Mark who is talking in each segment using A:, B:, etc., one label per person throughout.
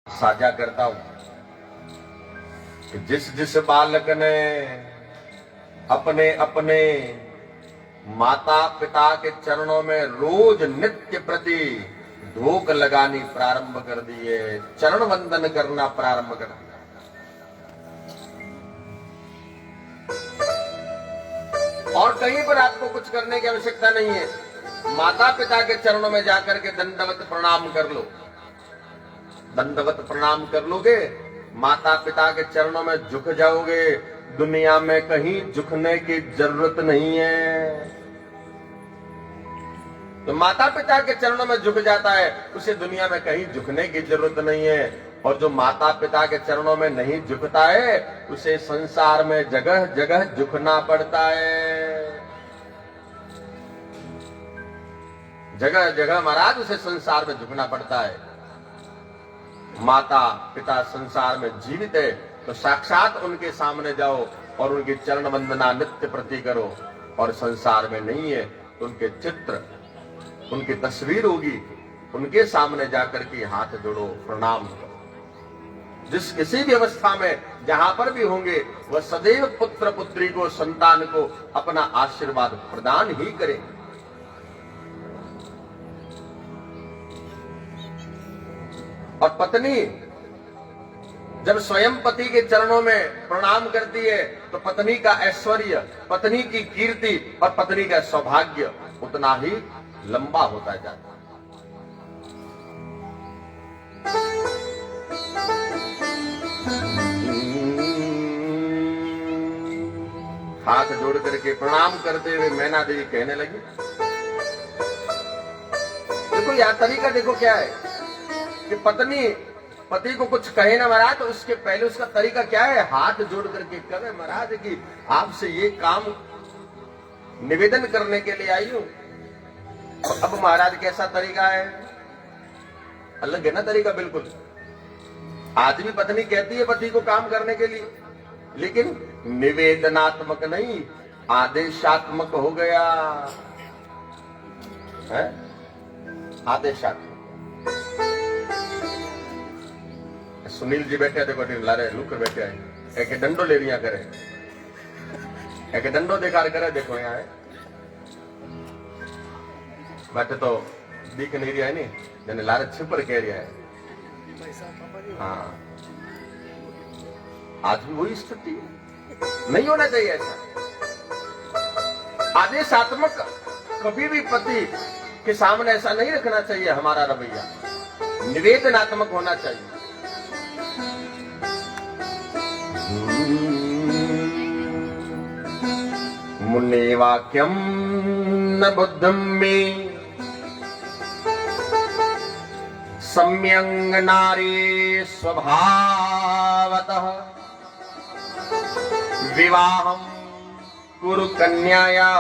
A: साझा करता हूं कि जिस जिस बालक ने अपने अपने माता पिता के चरणों में रोज नित्य प्रति धूप लगानी प्रारंभ कर दिए, चरण वंदन करना प्रारंभ कर दिया, और कहीं पर आपको कुछ करने की आवश्यकता नहीं है। माता पिता के चरणों में जाकर के दंडवत प्रणाम कर लो। दंडवत प्रणाम कर लोगे, माता पिता के चरणों में झुक जाओगे, दुनिया में कहीं झुकने की जरूरत नहीं है। तो माता पिता के चरणों में झुक जाता है, उसे दुनिया में कहीं झुकने की जरूरत नहीं है। और जो माता पिता के चरणों में नहीं झुकता है, उसे संसार में जगह जगह झुकना पड़ता है। जगह जगह महाराज उसे संसार में झुकना पड़ता है। माता पिता संसार में जीवित है तो साक्षात उनके सामने जाओ और उनकी चरण वंदना नित्य प्रति करो, और संसार में नहीं है तो उनके चित्र, उनकी तस्वीर होगी, उनके सामने जाकर के हाथ जोड़ो, प्रणाम करो। जिस किसी भी अवस्था में जहां पर भी होंगे, वह सदैव पुत्र पुत्री को, संतान को अपना आशीर्वाद प्रदान ही करें। और पत्नी जब स्वयं पति के चरणों में प्रणाम करती है तो पत्नी का ऐश्वर्य, पत्नी की कीर्ति और पत्नी का सौभाग्य उतना ही लंबा होता जाता है। हाथ जोड़ करके प्रणाम करते हुए मैना देवी कहने लगी, देखो यह तरीका देखो क्या है कि पत्नी पति को कुछ कहे ना महाराज, तो उसके पहले उसका तरीका क्या है, हाथ जोड़ करके कहे महाराज कि आपसे ये काम निवेदन करने के लिए आई हूं। अब महाराज कैसा तरीका है, अलग है ना तरीका बिल्कुल। आज भी पत्नी कहती है पति को काम करने के लिए, लेकिन निवेदनात्मक नहीं, आदेशात्मक हो गया है। आदेशात्मक। सुनील जी बैठे देखो, लारे लुकर बैठे हैं, एक डंडो ले रिया करे, एक डंडो दिखार करे, देखो यहाँ है बैठे तो दिख नहीं रहा है, नहीं जने लारे छिपर कह रहा है। हाँ, आज भी वही स्थिति नहीं होना चाहिए ऐसा। आदेशात्मक कभी भी पति के सामने ऐसा नहीं रखना चाहिए हमारा रवैया, निवेदनात्मक होना चाहिए। मुने वाक्यम न बुद्धम में सम्यंग नारी स्वभावतः विवाहम कुरु कन्याया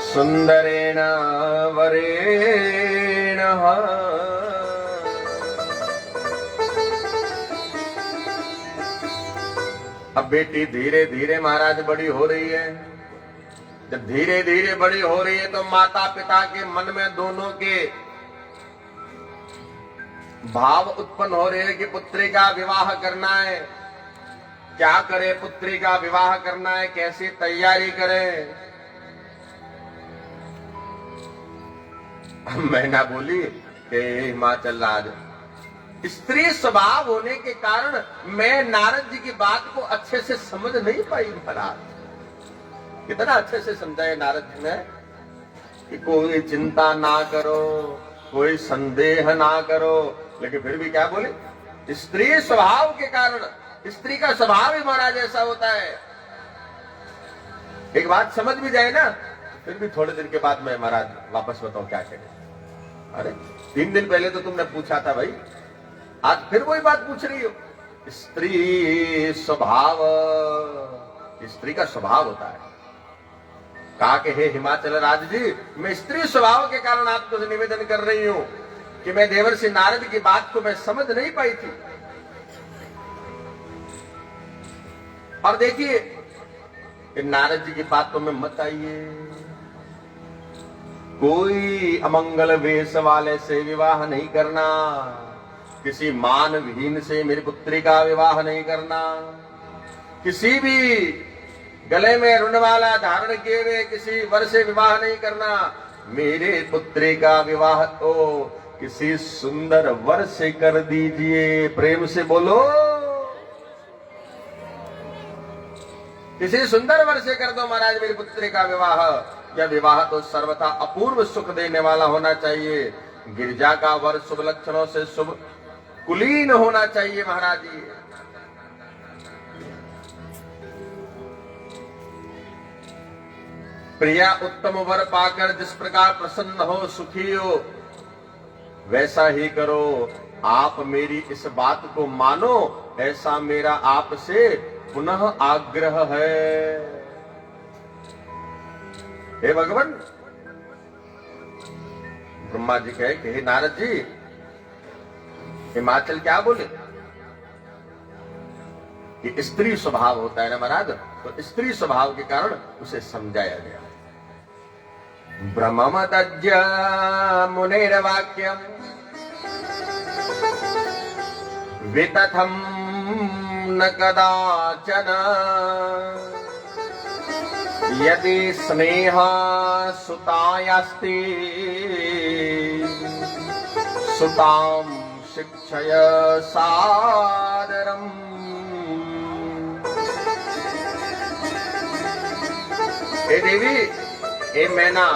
A: सुंदरेण वरेण। अब बेटी धीरे धीरे महाराज बड़ी हो रही है। जब धीरे धीरे बड़ी हो रही है तो माता पिता के मन में दोनों के भाव उत्पन्न हो रहे हैं कि पुत्री का विवाह करना है, क्या करे, पुत्री का विवाह करना है, कैसी तैयारी करें। मैना बोली कि हिमाचल राज, स्त्री स्वभाव होने के कारण मैं नारद जी की बात को अच्छे से समझ नहीं पाई महाराज। कितना अच्छे से समझाया नारद जी ने कि कोई चिंता ना करो, कोई संदेह ना करो, लेकिन फिर भी क्या बोले, स्त्री स्वभाव के कारण, स्त्री का स्वभाव ही महाराज ऐसा होता है। एक बात समझ भी जाए ना, फिर भी थोड़े दिन के बाद मैं महाराज वापस बताऊं क्या करें। अरे 3 दिन पहले तो तुमने पूछा था भाई, आज फिर वही बात पूछ रही हो। स्त्री स्वभाव, स्त्री का स्वभाव होता है। कहा कि हे हिमाचल राज जी, मैं स्त्री स्वभाव के कारण आपको निवेदन कर रही हूं कि मैं देवर्षि नारद की बात को मैं समझ नहीं पाई थी। और देखिए नारद जी की बातों में मत आइए, कोई अमंगल वेश वाले से विवाह नहीं करना। किसी मानविहीन से मेरी पुत्री का विवाह नहीं करना, किसी भी गले में रुणमाला धारण किए हुए किसी वर से विवाह नहीं करना, मेरे पुत्री का विवाह तो किसी सुंदर वर से कर दीजिए। प्रेम से बोलो, किसी सुंदर वर से कर दो महाराज मेरी पुत्री का विवाह। यह विवाह तो सर्वथा अपूर्व सुख देने वाला होना चाहिए। गिरजा का वर शुभ लक्षणों से शुभ कुलीन होना चाहिए महाराज जी। प्रिया उत्तम वर पाकर जिस प्रकार प्रसन्न हो, सुखी हो, वैसा ही करो। आप मेरी इस बात को मानो, ऐसा मेरा आपसे पुनः आग्रह है। हे भगवान, ब्रह्मा जी कहे कि हे नारद जी, हिमाचल क्या बोले कि स्त्री स्वभाव होता है ना महाराज, तो स्त्री स्वभाव के कारण उसे समझाया गया। ब्रह्म तज्य मुनिर्वाक्यम वितथम न कदाचन यदि स्नेह सुतायास्ति सुताम शिक्षय सादरम। हे देवी, हे मैना,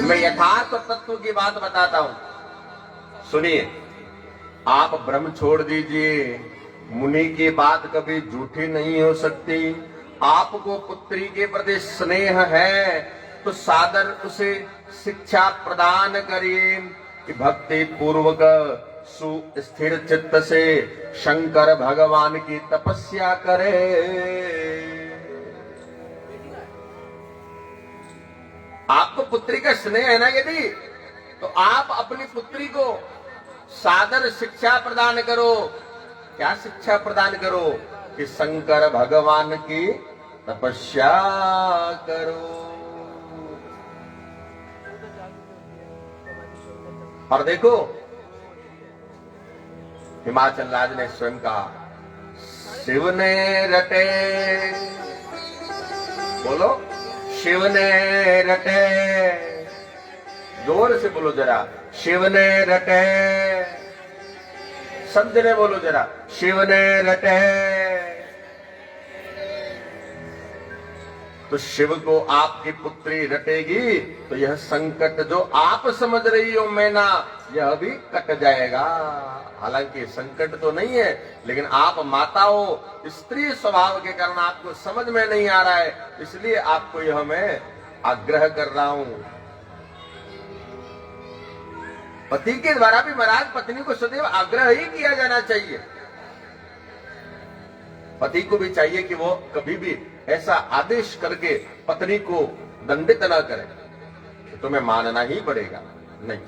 A: मैं यथार्थ तत्व की बात बताता हूं, सुनिए। आप भ्रम छोड़ दीजिए, मुनि की बात कभी झूठी नहीं हो सकती। आपको पुत्री के प्रति स्नेह है तो सादर उसे शिक्षा प्रदान करिए कि भक्ति पूर्वक सुस्थिर चित्त से शंकर भगवान की तपस्या करे। आपको पुत्री का स्नेह है ना यदि, तो आप अपनी पुत्री को सादर शिक्षा प्रदान करो। क्या शिक्षा प्रदान करो? कि शंकर भगवान की तपस्या करो। और देखो, हिमाचल राज ने स्वयं कहा, शिव ने रटे, बोलो, शिव ने रटे, जोर से बोलो जरा, शिव ने रटे, सब जने बोलो जरा, शिव ने रटे। तो शिव को आपकी पुत्री रटेगी तो यह संकट जो आप समझ रही हो मैना, यह भी कट जाएगा। हालांकि संकट तो नहीं है, लेकिन आप माता हो, स्त्री स्वभाव के कारण आपको समझ में नहीं आ रहा है, इसलिए आपको यह मैं आग्रह कर रहा हूं। पति के द्वारा भी महाराज पत्नी को सदैव आग्रह ही किया जाना चाहिए। पति को भी चाहिए कि वो कभी भी ऐसा आदेश करके पत्नी को दंडित न करे, तो तुम्हें मानना ही पड़ेगा, नहीं।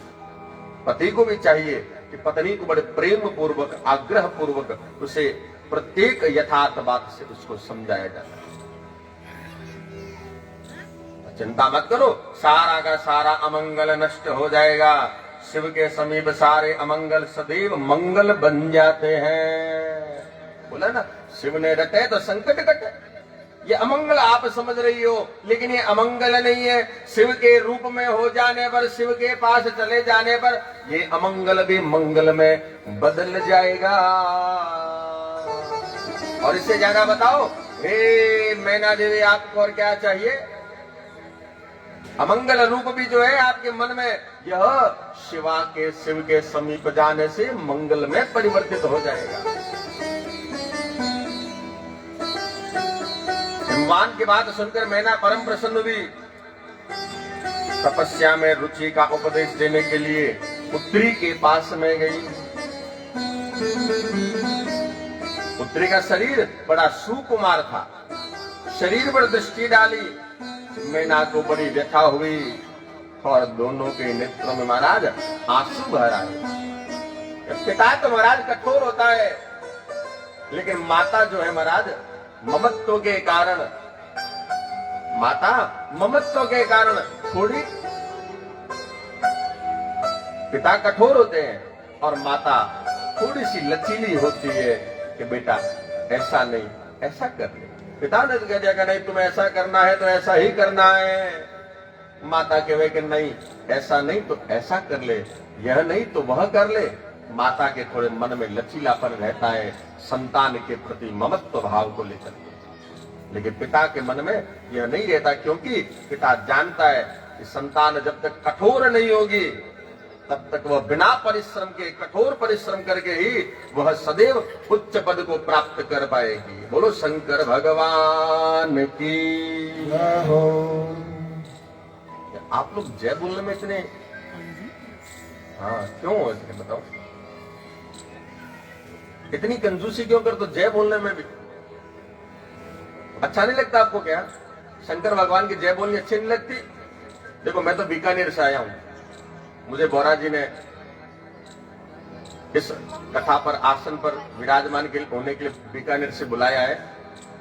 A: पति को भी चाहिए कि पत्नी को बड़े प्रेम पूर्वक, आग्रह पूर्वक उसे प्रत्येक यथार्थ बात से उसको समझाया जाता है। चिंता मत करो, सारा का सारा अमंगल नष्ट हो जाएगा। शिव के समीप सारे अमंगल सदैव मंगल बन जाते हैं। बोला ना, शिव ने रटे तो संकट कटे। ये अमंगल आप समझ रही हो, लेकिन ये अमंगल नहीं है। शिव के रूप में हो जाने पर, शिव के पास चले जाने पर ये अमंगल भी मंगल में बदल जाएगा। और इससे ज्यादा बताओ, हे मैना देवी, आपको और क्या चाहिए? अमंगल रूप भी जो है आपके मन में, यह शिव के समीप जाने से मंगल में परिवर्तित हो जाएगा। हिमवान की बात सुनकर मैना परम प्रसन्न हुई। तपस्या में रुचि का उपदेश देने के लिए पुत्री के पास में गई। पुत्री का शरीर बड़ा सुकुमार था, शरीर पर दृष्टि डाली, मैना को बड़ी व्यथा हुई और दोनों के नेत्रों में महाराज आंसू भर आए। पिता तो महाराज कठोर होता है, लेकिन माता जो है महाराज ममत्व के कारण, माता ममत्व के कारण थोड़ी, पिता कठोर होते हैं और माता थोड़ी सी लचीली होती है कि बेटा ऐसा नहीं, ऐसा कर ले। पिता ने तो कह दिया कि नहीं तुम ऐसा करना है तो ऐसा ही करना है। माता कहे कि नहीं ऐसा नहीं तो ऐसा कर ले, यह नहीं तो वह कर ले। माता के थोड़े मन में लचीलापन रहता है संतान के प्रति ममत्व भाव को लेकर, लेकिन पिता के मन में यह नहीं रहता, क्योंकि पिता जानता है कि संतान जब तक कठोर नहीं होगी तब तक वह बिना परिश्रम के, कठोर परिश्रम करके ही वह सदैव उच्च पद को प्राप्त कर पाएगी। बोलो शंकर भगवान की। आप लोग जय बोलने में इतने क्यों हो, इतने बताओ, इतनी कंजूसी क्यों कर? तो जय बोलने में भी अच्छा नहीं लगता आपको क्या? शंकर भगवान की जय बोलनी अच्छी नहीं लगती? देखो मैं तो बीकानेर से आया हूं, मुझे बोरा जी ने इस कथा पर, आसन पर विराजमान होने के लिए बीकानेर से बुलाया है,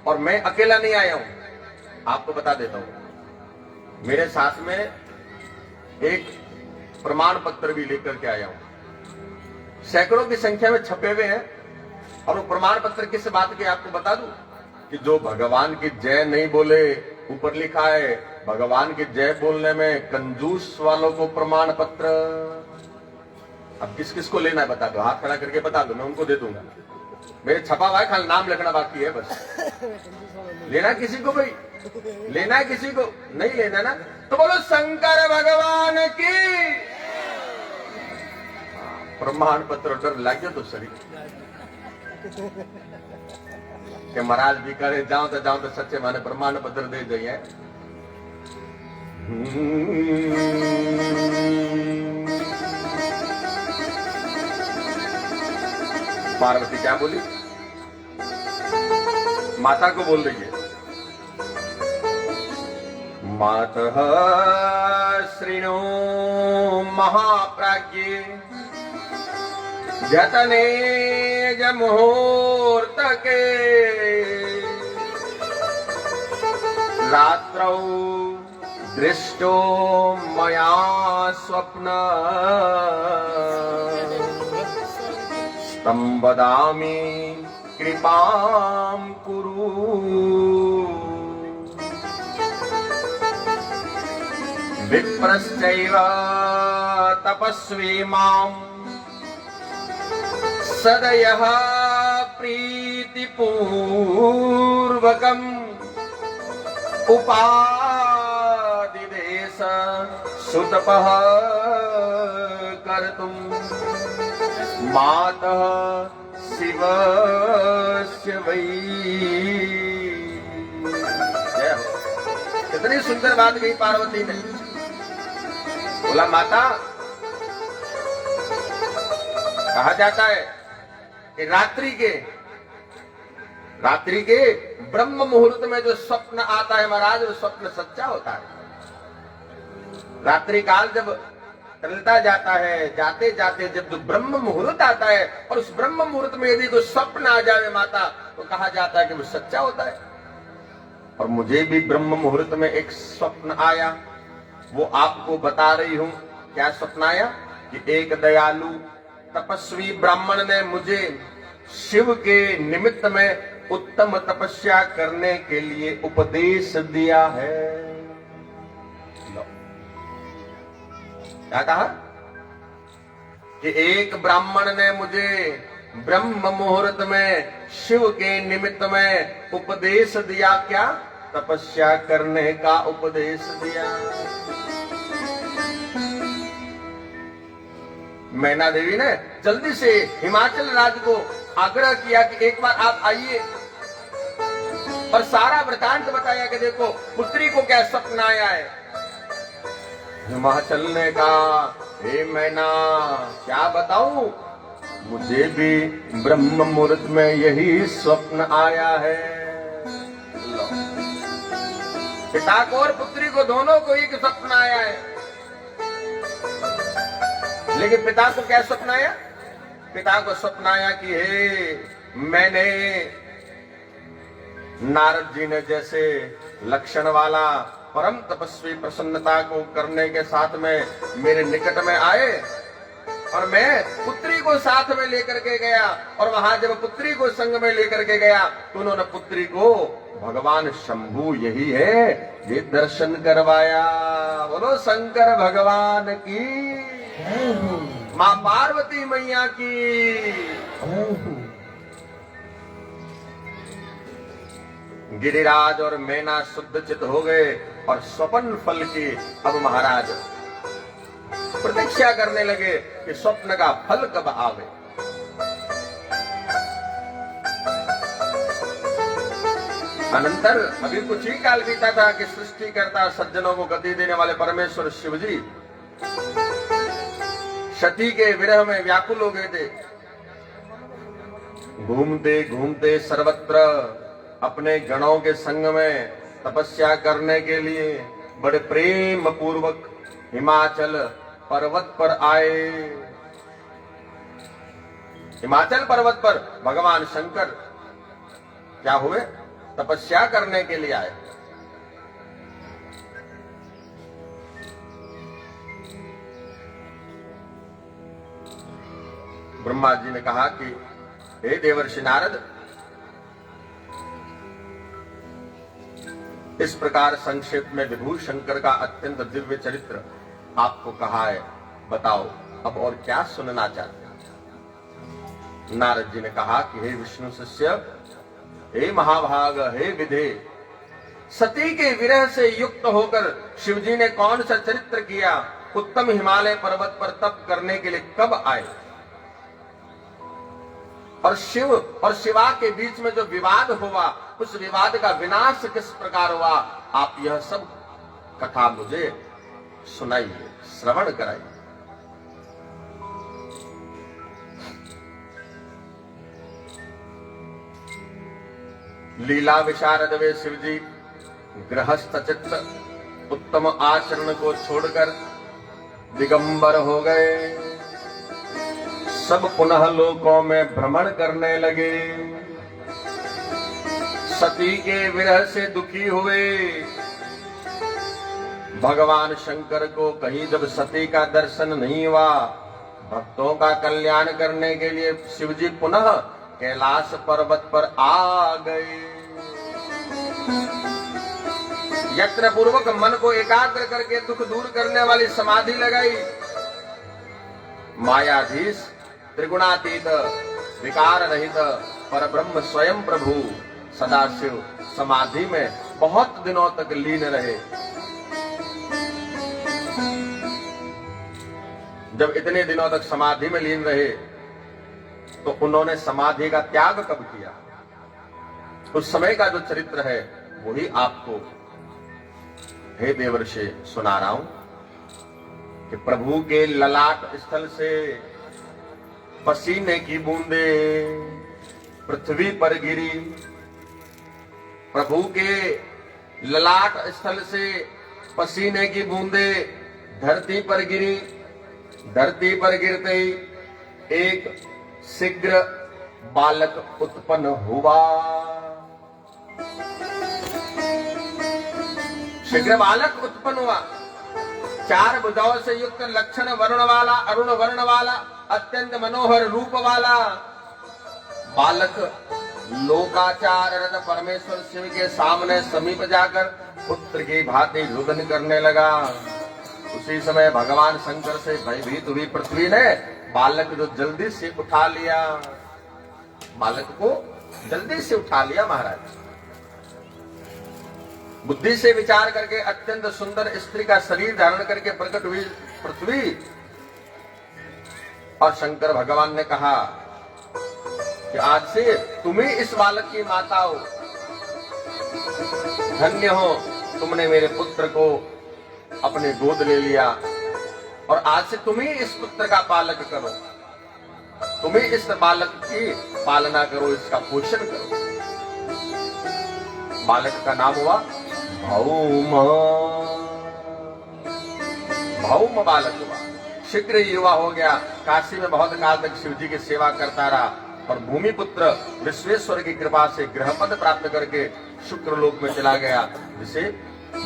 A: और मैं अकेला नहीं आया हूं। आपको बता देता हूं, मेरे साथ में एक प्रमाण पत्र भी लेकर के आया हूं, सैकड़ों की संख्या में छपे हुए हैं। और वो प्रमाण पत्र किस बात के आपको बता दूं कि जो भगवान की जय नहीं बोले, ऊपर लिखा है भगवान की जय बोलने में कंजूस वालों को प्रमाण पत्र। अब किस किस को लेना है बता दो, हाथ खड़ा करके बता दो, मैं उनको दे दूंगा। मेरे छपा हुआ है, खाली नाम लिखना बाकी है बस। लेना किसी को भाई, लेना है किसी को? नहीं लेना ना, तो बोलो शंकर भगवान की। प्रमाण पत्र डर लग गया तो सही कि महाराज भी करे जाओ तो सच्चे माने प्रमाण पत्र दे जाइए। पार्वती क्या बोली? माता को बोल रही है, मातः श्रीणो महाप्राज्ञे जतने मुहूर्त के रात्रौ दृष्टो मया स्वप्न स्तंभदामि कृपां कुरु। विप्रश्चैव तपस्वी मां सदयः प्रीतिपूर्वकम् उपादिदेश सुतपः कर्तुम् मातः शिवस्य वै। कितनी सुंदर बात कही पार्वती ने। बोला माता, कहा जाता है कि रात्रि के ब्रह्म मुहूर्त में जो स्वप्न आता है महाराज, वो स्वप्न सच्चा होता है। रात्रि काल जब टलता जाता है, जाते जाते जब जो ब्रह्म मुहूर्त आता है, और उस ब्रह्म मुहूर्त में यदि कोई स्वप्न आ जाए माता, तो कहा जाता है कि वो सच्चा होता है। और मुझे भी ब्रह्म मुहूर्त में एक स्वप्न आया, वो आपको बता रही हूं। क्या स्वप्न आया कि एक दयालु तपस्वी ब्राह्मण ने मुझे शिव के निमित्त में उत्तम तपस्या करने के लिए उपदेश दिया है। क्या कहा कि एक ब्राह्मण ने मुझे ब्रह्म मुहूर्त में शिव के निमित्त में उपदेश दिया। क्या? तपस्या करने का उपदेश दिया। मैना देवी ने जल्दी से हिमाचल राज्य को आग्रह किया कि एक बार आप आइए, और सारा वृतांत बताया कि देखो पुत्री को क्या स्वप्न आया है। हिमाचल ने कहा, हे मैना क्या बताऊं, मुझे भी ब्रह्म मुहूर्त में यही स्वप्न आया है। पिता को और पुत्री को दोनों को एक स्वप्न आया है। लेकिन पिता को क्या स्वप्न आया? पिता को स्वप्न आया कि हे, मैंने नारद जी ने जैसे लक्षण वाला परम तपस्वी प्रसन्नता को करने के साथ में मेरे निकट में आए, और मैं पुत्री को साथ में लेकर के गया, और वहां जब पुत्री को संग में लेकर के गया तो उन्होंने पुत्री को भगवान शंभु यही है ये दर्शन करवाया। बोलो शंकर भगवान की, मां पार्वती मैया की। गिरिराज और मैना शुद्ध चित हो गए और स्वप्न फल की अब महाराज प्रतीक्षा करने लगे कि स्वप्न का फल कब आवे। अनंतर अभी कुछ ही काल बीता था कि सृष्टि करता सज्जनों को गति देने वाले परमेश्वर शिव जी सती के विरह में व्याकुल हो गए थे। घूमते घूमते सर्वत्र अपने गणों के संग में तपस्या करने के लिए बड़े प्रेम पूर्वक हिमाचल पर्वत पर आए। हिमाचल पर्वत पर भगवान शंकर क्या हुए? तपस्या करने के लिए आए। ब्रह्मा जी ने कहा कि हे देवर्षि नारद, इस प्रकार संक्षेप में विभू शंकर का अत्यंत दिव्य चरित्र आपको कहा है, बताओ अब और क्या सुनना चाहते हैं? नारद जी ने कहा कि हे विष्णु शिष्य, हे महाभाग, हे विधे, सती के विरह से युक्त होकर शिवजी ने कौन सा चरित्र किया? उत्तम हिमालय पर्वत पर तप करने के लिए कब आए? और शिव और शिवा के बीच में जो विवाद हुआ, उस विवाद का विनाश किस प्रकार हुआ? आप यह सब कथा मुझे सुनाइए, श्रवण कराइए। लीला विशारद वे शिवजी गृहस्थ चित्त उत्तम आचरण को छोड़कर दिगंबर हो गए। सब पुनः लोकों में भ्रमण करने लगे। सती के विरह से दुखी हुए। भगवान शंकर को कहीं जब सती का दर्शन नहीं हुआ, भक्तों का कल्याण करने के लिए शिवजी पुनः कैलाश पर्वत पर आ गए। यत्न पूर्वक मन को एकाग्र करके दुख दूर करने वाली समाधि लगाई। मायाधीश त्रिगुणातीत विकार रहित परब्रह्म स्वयं प्रभु सदाशिव समाधि में बहुत दिनों तक लीन रहे। जब इतने दिनों तक समाधि में लीन रहे तो उन्होंने समाधि का त्याग कब किया? उस समय का जो चरित्र है वही आपको हे देवर्षि सुना रहा हूं कि प्रभु के ललाट स्थल से पसीने की बूंदे पृथ्वी पर गिरी। प्रभु के ललाट स्थल से पसीने की बूंदे धरती पर गिरी। धरती पर गिरते ही एक शीघ्र बालक उत्पन्न हुआ। शीघ्र बालक उत्पन्न हुआ। 4 भुजाओं से युक्त लक्षण वर्ण वाला, अरुण वर्ण वाला, अत्यंत मनोहर रूप वाला बालक लोकाचार परमेश्वर शिव के सामने समीप जाकर पुत्र की भांति रुदन करने लगा। उसी समय भगवान शंकर से भयभीत हुई पृथ्वी ने बालक जो जल्दी से उठा लिया। बालक को जल्दी से उठा लिया महाराज। बुद्धि से विचार करके अत्यंत सुंदर स्त्री का शरीर धारण करके प्रकट हुई पृथ्वी। और शंकर भगवान ने कहा कि आज से तुम ही इस बालक की माता हो। धन्य हो, तुमने मेरे पुत्र को अपने गोद ले लिया और आज से तुम ही इस पुत्र का पालक करो। तुम ही इस बालक की पालना करो, इसका पोषण करो। बालक का नाम हुआ भौम। भौम बालक हुआ। शीघ्र युवा हो गया। काशी में बहुत काल तक शिव जी की सेवा करता रहा और भूमिपुत्र विश्वेश्वर की कृपा से गृहपद प्राप्त करके शुक्र लोक में चला गया, जिसे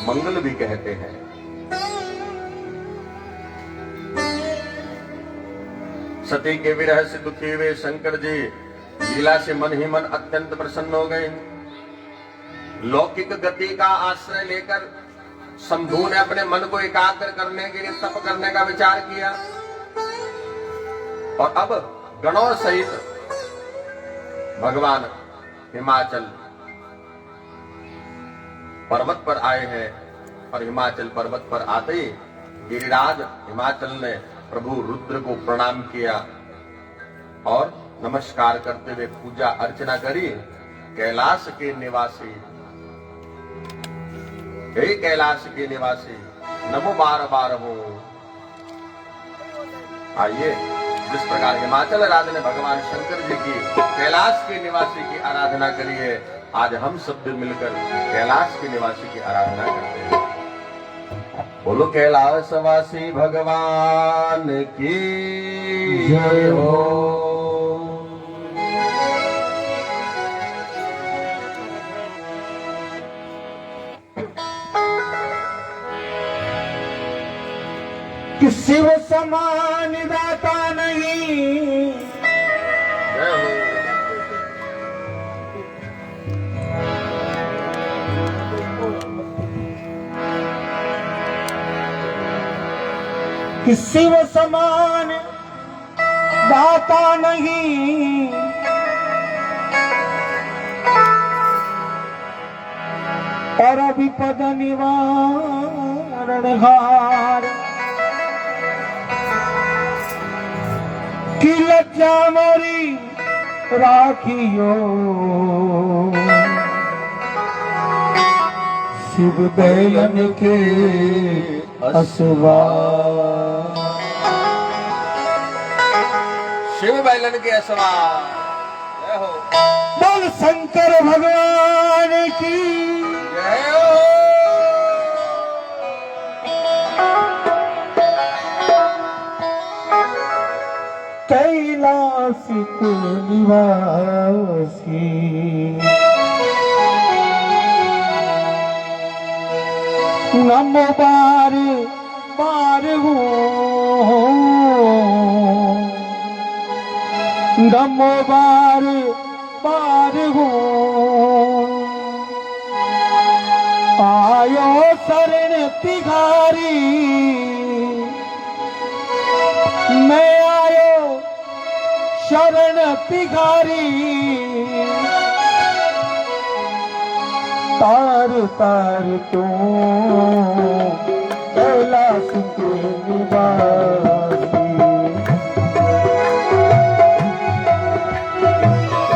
A: मंगल भी कहते हैं। सती के विरह से दुखी हुए शंकर जी लीला से मन ही मन अत्यंत प्रसन्न हो गए। लौकिक गति का आश्रय लेकर शंभू ने अपने मन को एकाग्र करने के लिए तप करने का विचार किया और अब गणों सहित भगवान हिमाचल पर्वत पर आए हैं और हिमाचल पर्वत पर आते ही गिरिराज हिमाचल ने प्रभु रुद्र को प्रणाम किया और नमस्कार करते हुए पूजा अर्चना करी। कैलाश के निवासी, हे कैलाश के निवासी, नमो बार बार हो। आइए, जिस प्रकार हिमाचल राज ने भगवान शंकर जी की कैलाश के निवासी की आराधना करी है, आज हम सब मिलकर कैलाश के निवासी की आराधना करते हैं। बोलो कैलाशवासी भगवान की जय हो।
B: कि शिव समान दाता नहीं,
A: जय हो।
B: कि शिव समान दाता नहीं, और विपद निवारण हार, कि लज्जा मोरी राखियो शिव बैलन के असवार।
A: शिव बैलन के असवार, जय हो।
B: बोल शंकर भगवान की
A: जय हो।
B: कैलाश के निवासी, नमो बार बार हो, नमो बार बार हो। आयो शरण तिहारी, मैं आयो शरण तिहारी, तार तार तो कैलाश के निवासी।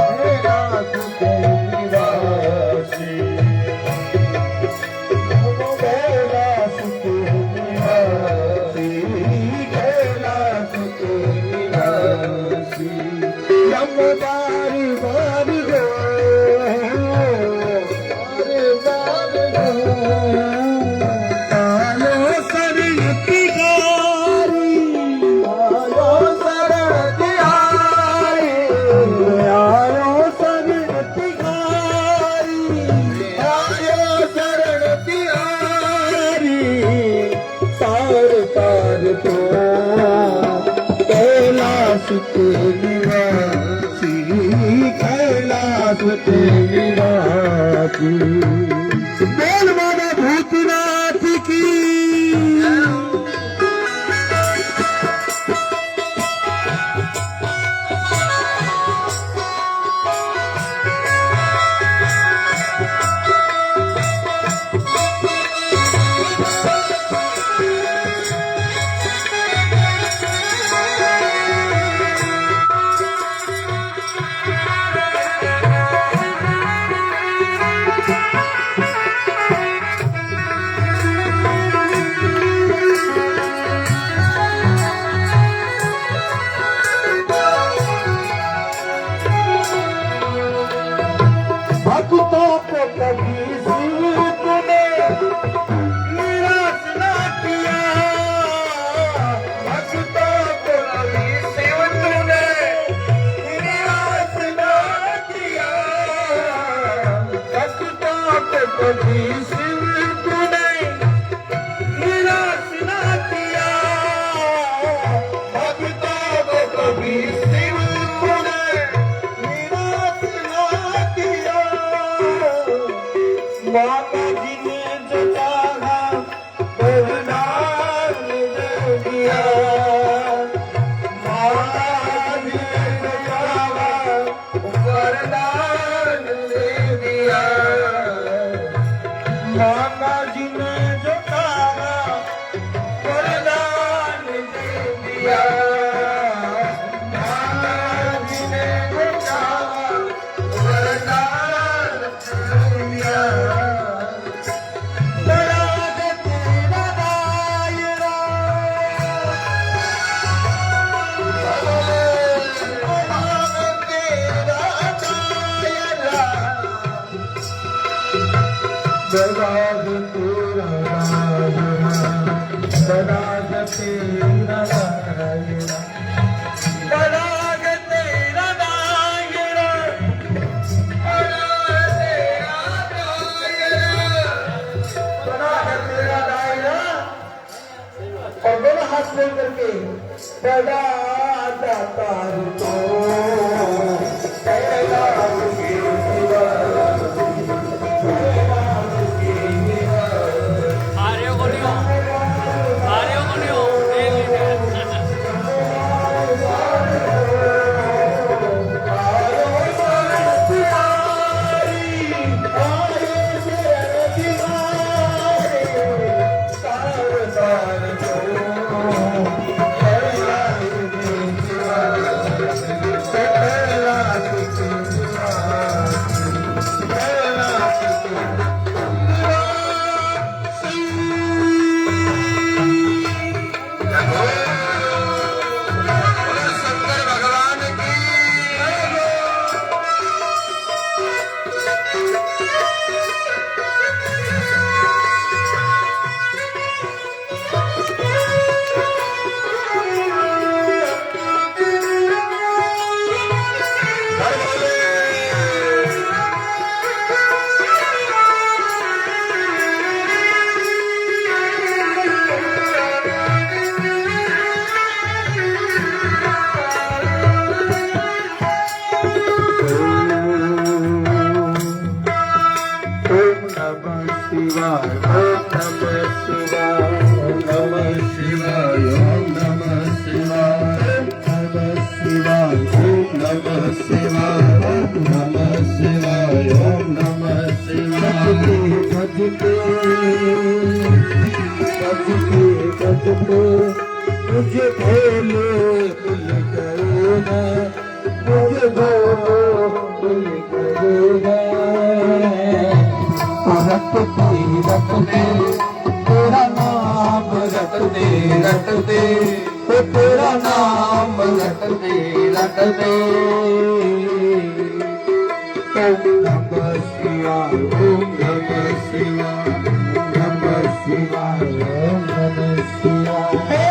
B: कैलाश के निवासी, कैलाश के निवासी, कैलाश के निवासी, नमो बारी बारी हो। कैलाश के निवासी, कैलाश के निवासी, बेल माना भूतनाथ की। सदा तेरा राजना सदा तेरा राजना सदा तेरा राजना और दोनों हाथ मिल करके सदा दातार तो कैलाश के सिवा मुझे बोलो दिल करो ना मुझे बोलो दिल करो ना रटते तेरा नाम रटते तेरा नाम रटते ओम नमः शिवाय ओम नमः शिवाय नमः शिवाय ओम नमः शिवाय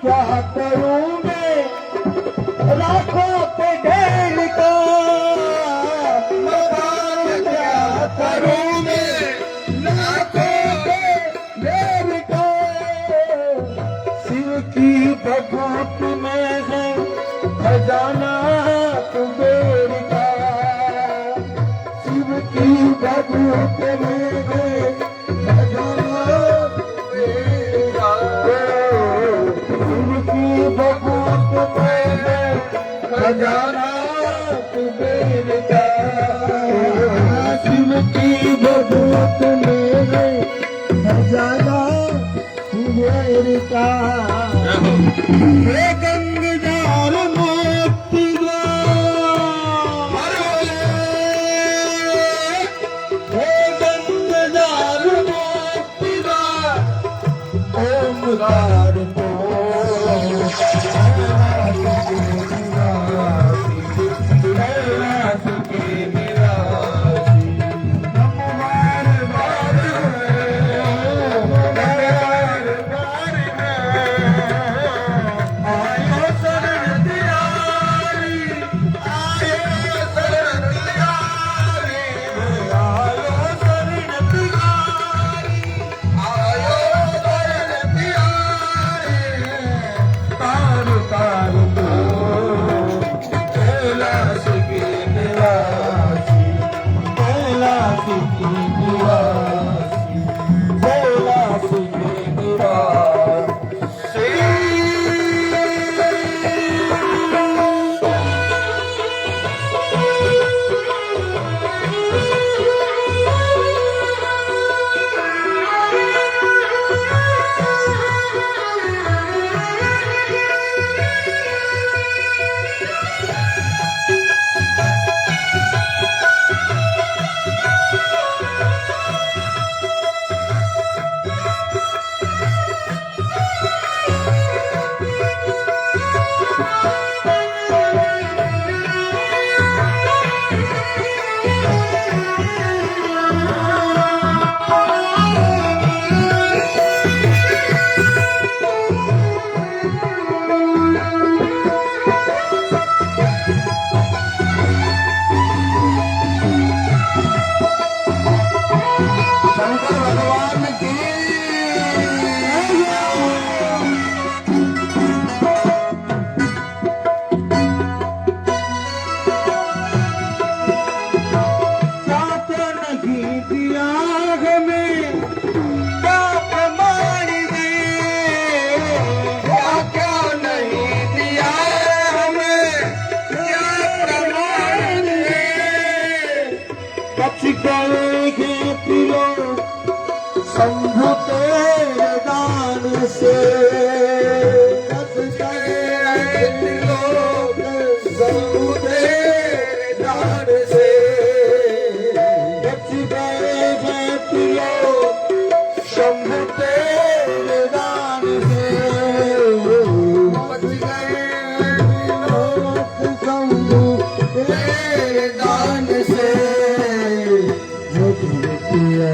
B: क्या करूं मैं लाखों पे ढेर का मकान क्या करूं मैं लाखों पे ढेर का शिव की भभूत में है खजाना कुबेर का शिव की भभूत में है खजाना खजाना कुबेर का शिव की भभूत में है खजाना कुबेर का हे गंगजार मोती हे गंगजार मोती ओमकार तो शंभु तेरे दान से बच गए लोग, शंभु तेरे दान से बच गए लोग, शंभु तेरे दान से बच गए लोग, शंभु तेरे दान से पिया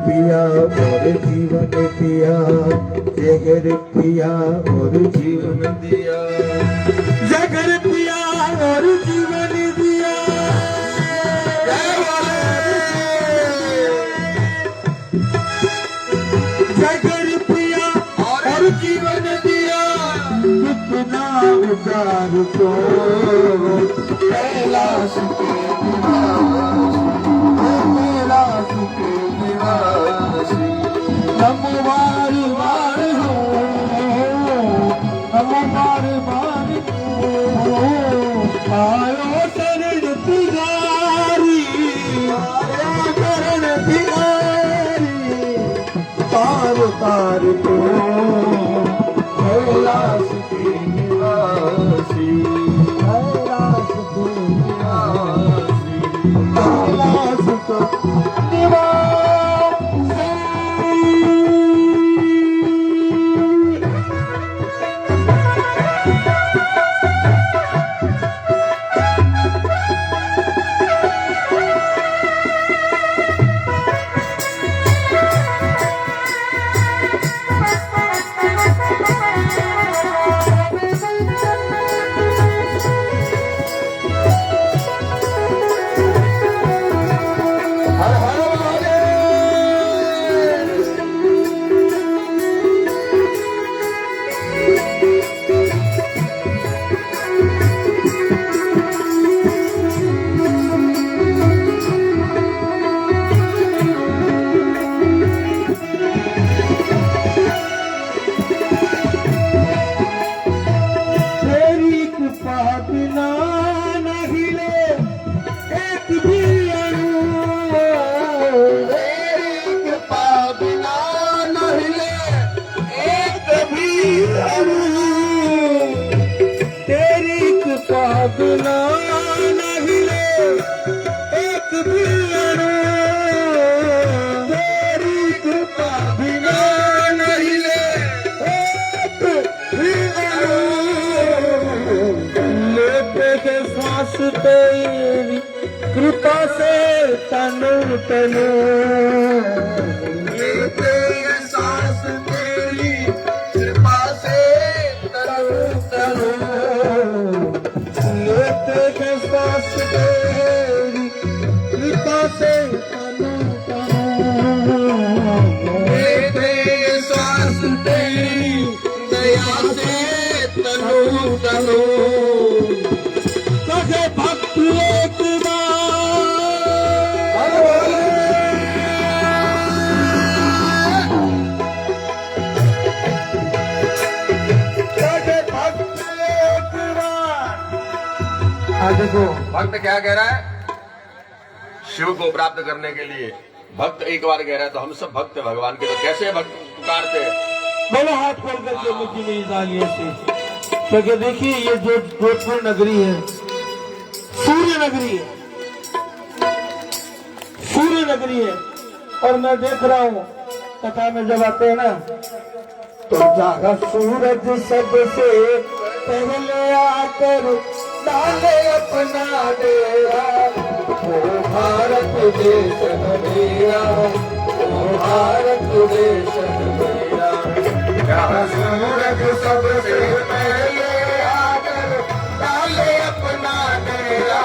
B: पिया और जीवन पिया, जगर पिया और जीवन दिया, जगर पिया और जीवन दिया, जगर पिया और जीवन दिया, कितना उदार को कैलाश के निवासी, नमो बार बार हो, नमो बार बार हो, आयो शरण तिहारी, आयो शरण तिहारी, तार तार को कैलाश के निवासी, कैलाश के निवासी, कैलाश के बिना नहीं ले एक भी अणु, तेरी कृपा बिना नहीं ले एक भी अणु, तेरी कृपा बिना नहीं ले एक भी अणु, तेरी कृपा बिना नहीं ले एक भी अणु, सांस तेरी कृपा से तनु तनु, लेते सांस तेरी कृपा से तनु तनु, लेते सांस तेरी कृपा से तनु तनु, लेते सांस तेरी दया से तनु तनु, भक्त एक
A: देखो भक्त क्या कह रहा है, शिव को प्राप्त करने के लिए भक्त एक बार कह रहा है, तो हम सब भक्त हैं भगवान के, तो कैसे भक्त पुकारते हैं?
B: मैंने हाथ खोल करके मुट्ठी में डालिए से, क्योंकि देखिए ये जो जोधपुर नगरी है, सूर्य नगरी है, सूर्य नगरी है, और मैं देख रहा हूँ कथा में जब आते हैं ना, तो जागा सूरज सबसे पहले आकर डाले अपना डेरा, वो भारत देश है मेरा, वो भारत देश है मेरा, जागा सूरज सबसे पहले आकर डाले अपना डेरा,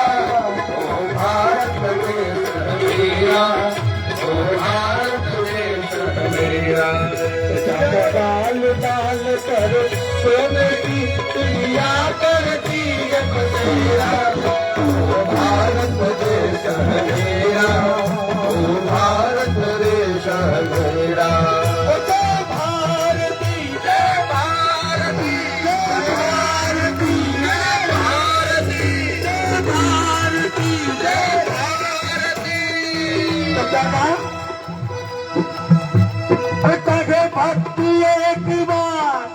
B: वो भारत देश है मेरा, वो भारत देश है मेरा, डाल डाल कर सोने की दुनिया करती है बसेरा, वो भारत देश है मेरा, वो भारत देश है मेरा, जय भारती जय भारती जय भारती जय भारती जय दादा ताके भक्ति एक बार,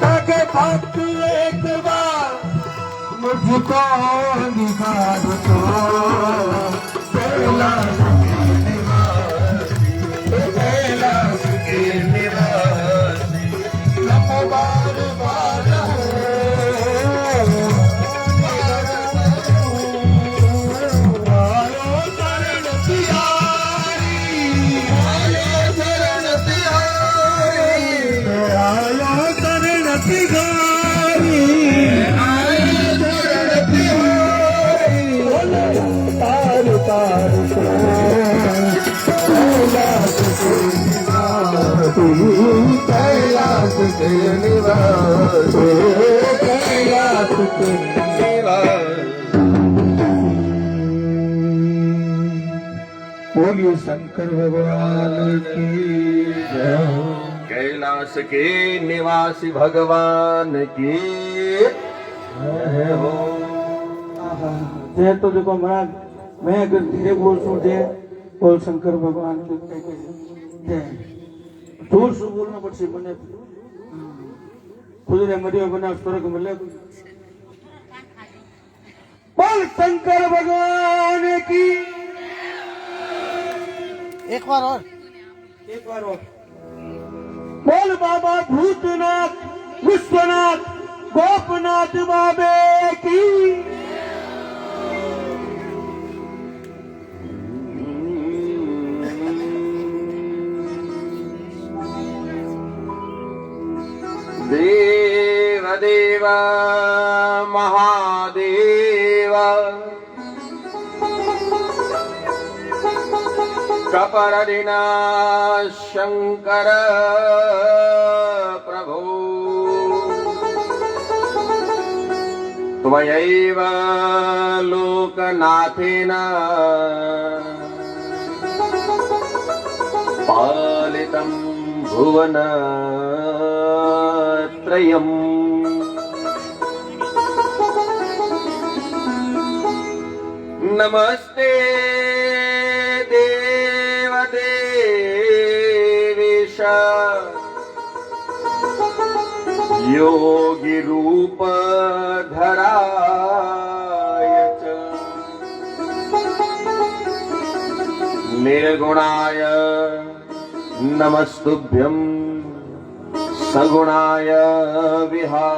B: ताके भक्ति एक बार मुझको निखार तो कैलाश के निवासी नमो बार बार कैलाश के निवास, कैलाश के निवास। बोलिए शंकर भगवान की जय।
A: कैलाश के निवासी भगवान की जय हो।
B: जय तो देखो महाराज, मैं अगर धीरे बोलूं जय बोल शंकर भगवान की जय, जोर से बोलना पड़શે મને खुदरे मरियो बना स्वर्ग मिले। बोल शंकर भगवान की एक बार और बोल बाबा भूतनाथ विश्वनाथ गोपनाथ बाबे की।
A: देव देव महादेव कपरदिना शंकर प्रभो त्वयैव लोकनाथेन पालितं भुवन त्रयम्। नमस्ते देव देवेश योगी रूप धराय च निर्गुणाय नमस्तुभ्यं सगुणाय विहारिणे।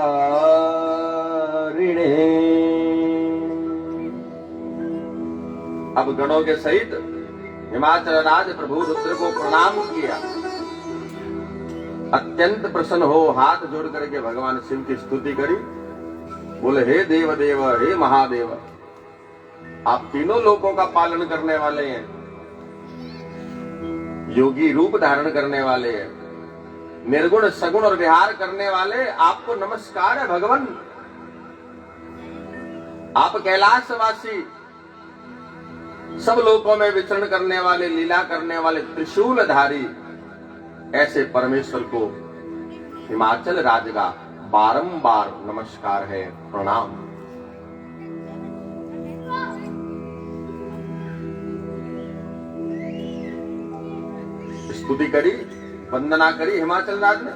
A: अब गणों के सहित हिमाचल राज प्रभु रुद्र को प्रणाम किया। अत्यंत प्रसन्न हो हाथ जोड़ करके भगवान शिव की स्तुति करी। बोले हे देव देव हे महादेव, आप तीनों लोकों का पालन करने वाले हैं, योगी रूप धारण करने वाले हैं, निर्गुण सगुण और विहार करने वाले, आपको नमस्कार है भगवान। आप कैलाशवासी, सब लोकों में विचरण करने वाले, लीला करने वाले, त्रिशूलधारी ऐसे परमेश्वर को हिमाचल राज्य का बारंबार नमस्कार है, प्रणाम। स्तुति करी, वंदना करी हिमाचल राज ने।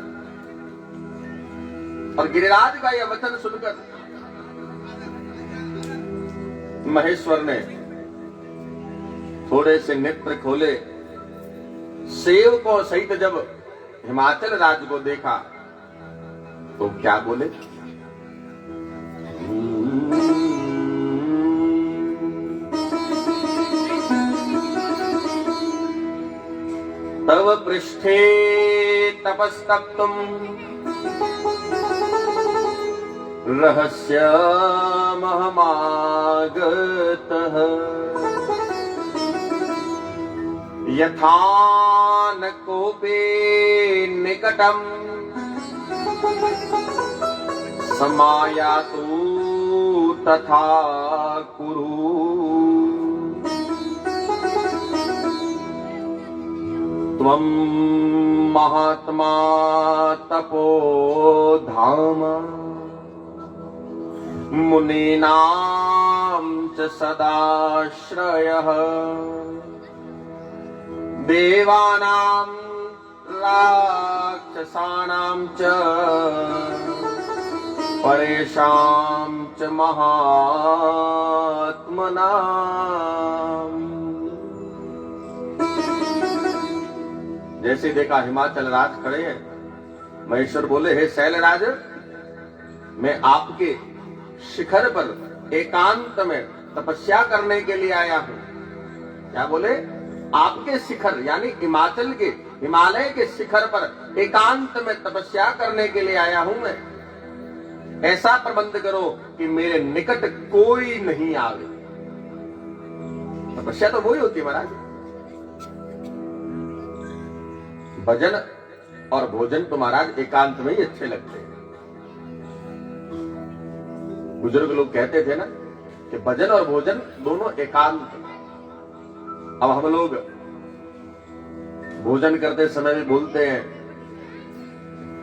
A: और गिरिराज का यह वचन सुनकर महेश्वर ने थोड़े से नेत्र खोले, सेवकों सहित जब हिमाचल राज्य को देखा तो क्या बोले? तव पृष्ठे तपस्तप्तुम् रहस्यमहमागतः यथा न कोपे निकटम् समायातु तथा कुरु। त्वं महात्मा तपोधाम मुनीनां च सदाश्रयः देवानां राक्षसानां च परेशां च महात्मनां। जैसे देखा हिमाचल राज खड़े हैं, महेश्वर बोले, हे शैलराज, मैं आपके शिखर पर एकांत में तपस्या करने के लिए आया हूं। क्या बोले? आपके शिखर यानी हिमाचल के, हिमालय के शिखर पर एकांत में तपस्या करने के लिए आया हूं मैं। ऐसा प्रबंध करो कि मेरे निकट कोई नहीं आवे। तपस्या तो वही होती है महाराज। भजन और भोजन तो महाराज एकांत में ही अच्छे लगते हैं। बुजुर्ग लोग कहते थे ना कि भजन और भोजन दोनों एकांत। अब हम लोग भोजन करते समय भी बोलते हैं,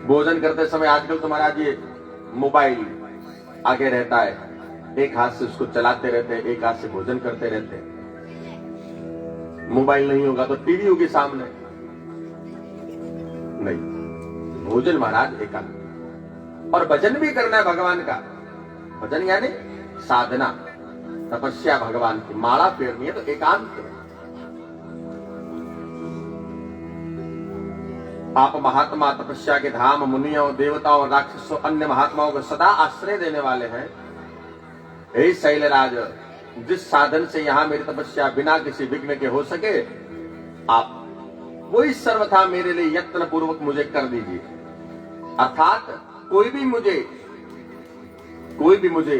A: भोजन करते समय आजकल तो महाराज ये मोबाइल आगे रहता है, एक हाथ से उसको चलाते रहते हैं, एक हाथ से भोजन करते रहते हैं। मोबाइल नहीं होगा तो टीवी होगी सामने। नहीं, भोजन महाराज एकांत। और भजन भी करना है भगवान का। भजन यानी साधना, तपस्या, भगवान की माला फेरनी है तो एकांत में। आप महात्मा तपस्या के धाम, मुनियों, देवताओं, राक्षसों, अन्य महात्माओं को सदा आश्रय देने वाले हैं। हे शैलराज, जिस साधन से यहां मेरी तपस्या बिना किसी विघ्न के हो सके, आप वही सर्वथा मेरे लिए यत्न पूर्वक मुझे कर दीजिए। अर्थात कोई भी मुझे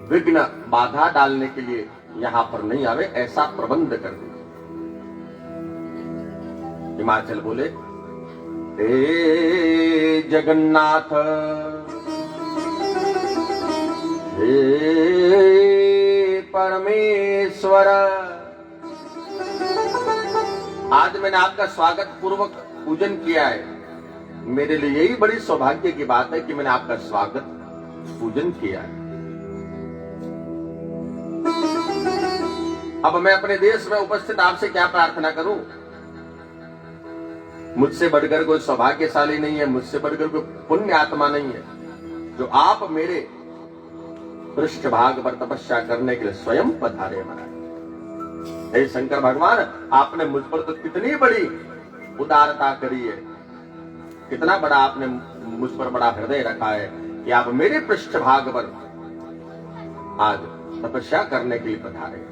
A: विघ्न, बाधा डालने के लिए यहां पर नहीं आवे, ऐसा प्रबंध कर दीजिए। हिमाचल बोले, हे जगन्नाथ, हे परमेश्वर, आज मैंने आपका स्वागत पूर्वक पूजन किया है। मेरे लिए यही बड़ी सौभाग्य की बात है कि मैंने आपका स्वागत पूजन किया है। अब मैं अपने देश में उपस्थित आपसे क्या प्रार्थना करूं? मुझसे बढ़कर कोई सौभाग्यशाली नहीं है, मुझसे बढ़कर कोई पुण्य आत्मा नहीं है जो आप मेरे पृष्ठभाग पर तपस्या करने के लिए स्वयं पधारे महाराज। हे शंकर भगवान, आपने मुझ पर तो कितनी बड़ी उदारता करी है, कितना बड़ा आपने मुझ पर बड़ा हृदय रखा है कि आप मेरे पृष्ठभाग पर आज तपस्या करने के लिए पधारे।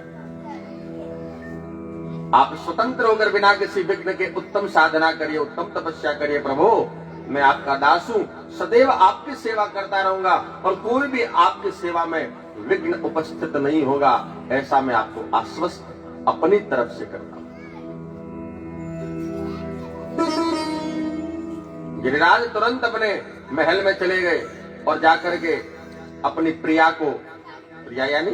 A: आप स्वतंत्र होकर बिना किसी विघ्न के उत्तम साधना करिए, उत्तम तपस्या करिए। प्रभु, मैं आपका दास हूं, सदैव आपकी सेवा करता रहूंगा और कोई भी आपकी सेवा में विघ्न उपस्थित नहीं होगा, ऐसा मैं आपको आश्वस्त अपनी तरफ से करता हूं। गिरिराज तुरंत अपने महल में चले गए और जाकर के अपनी प्रिया को, प्रिया यानी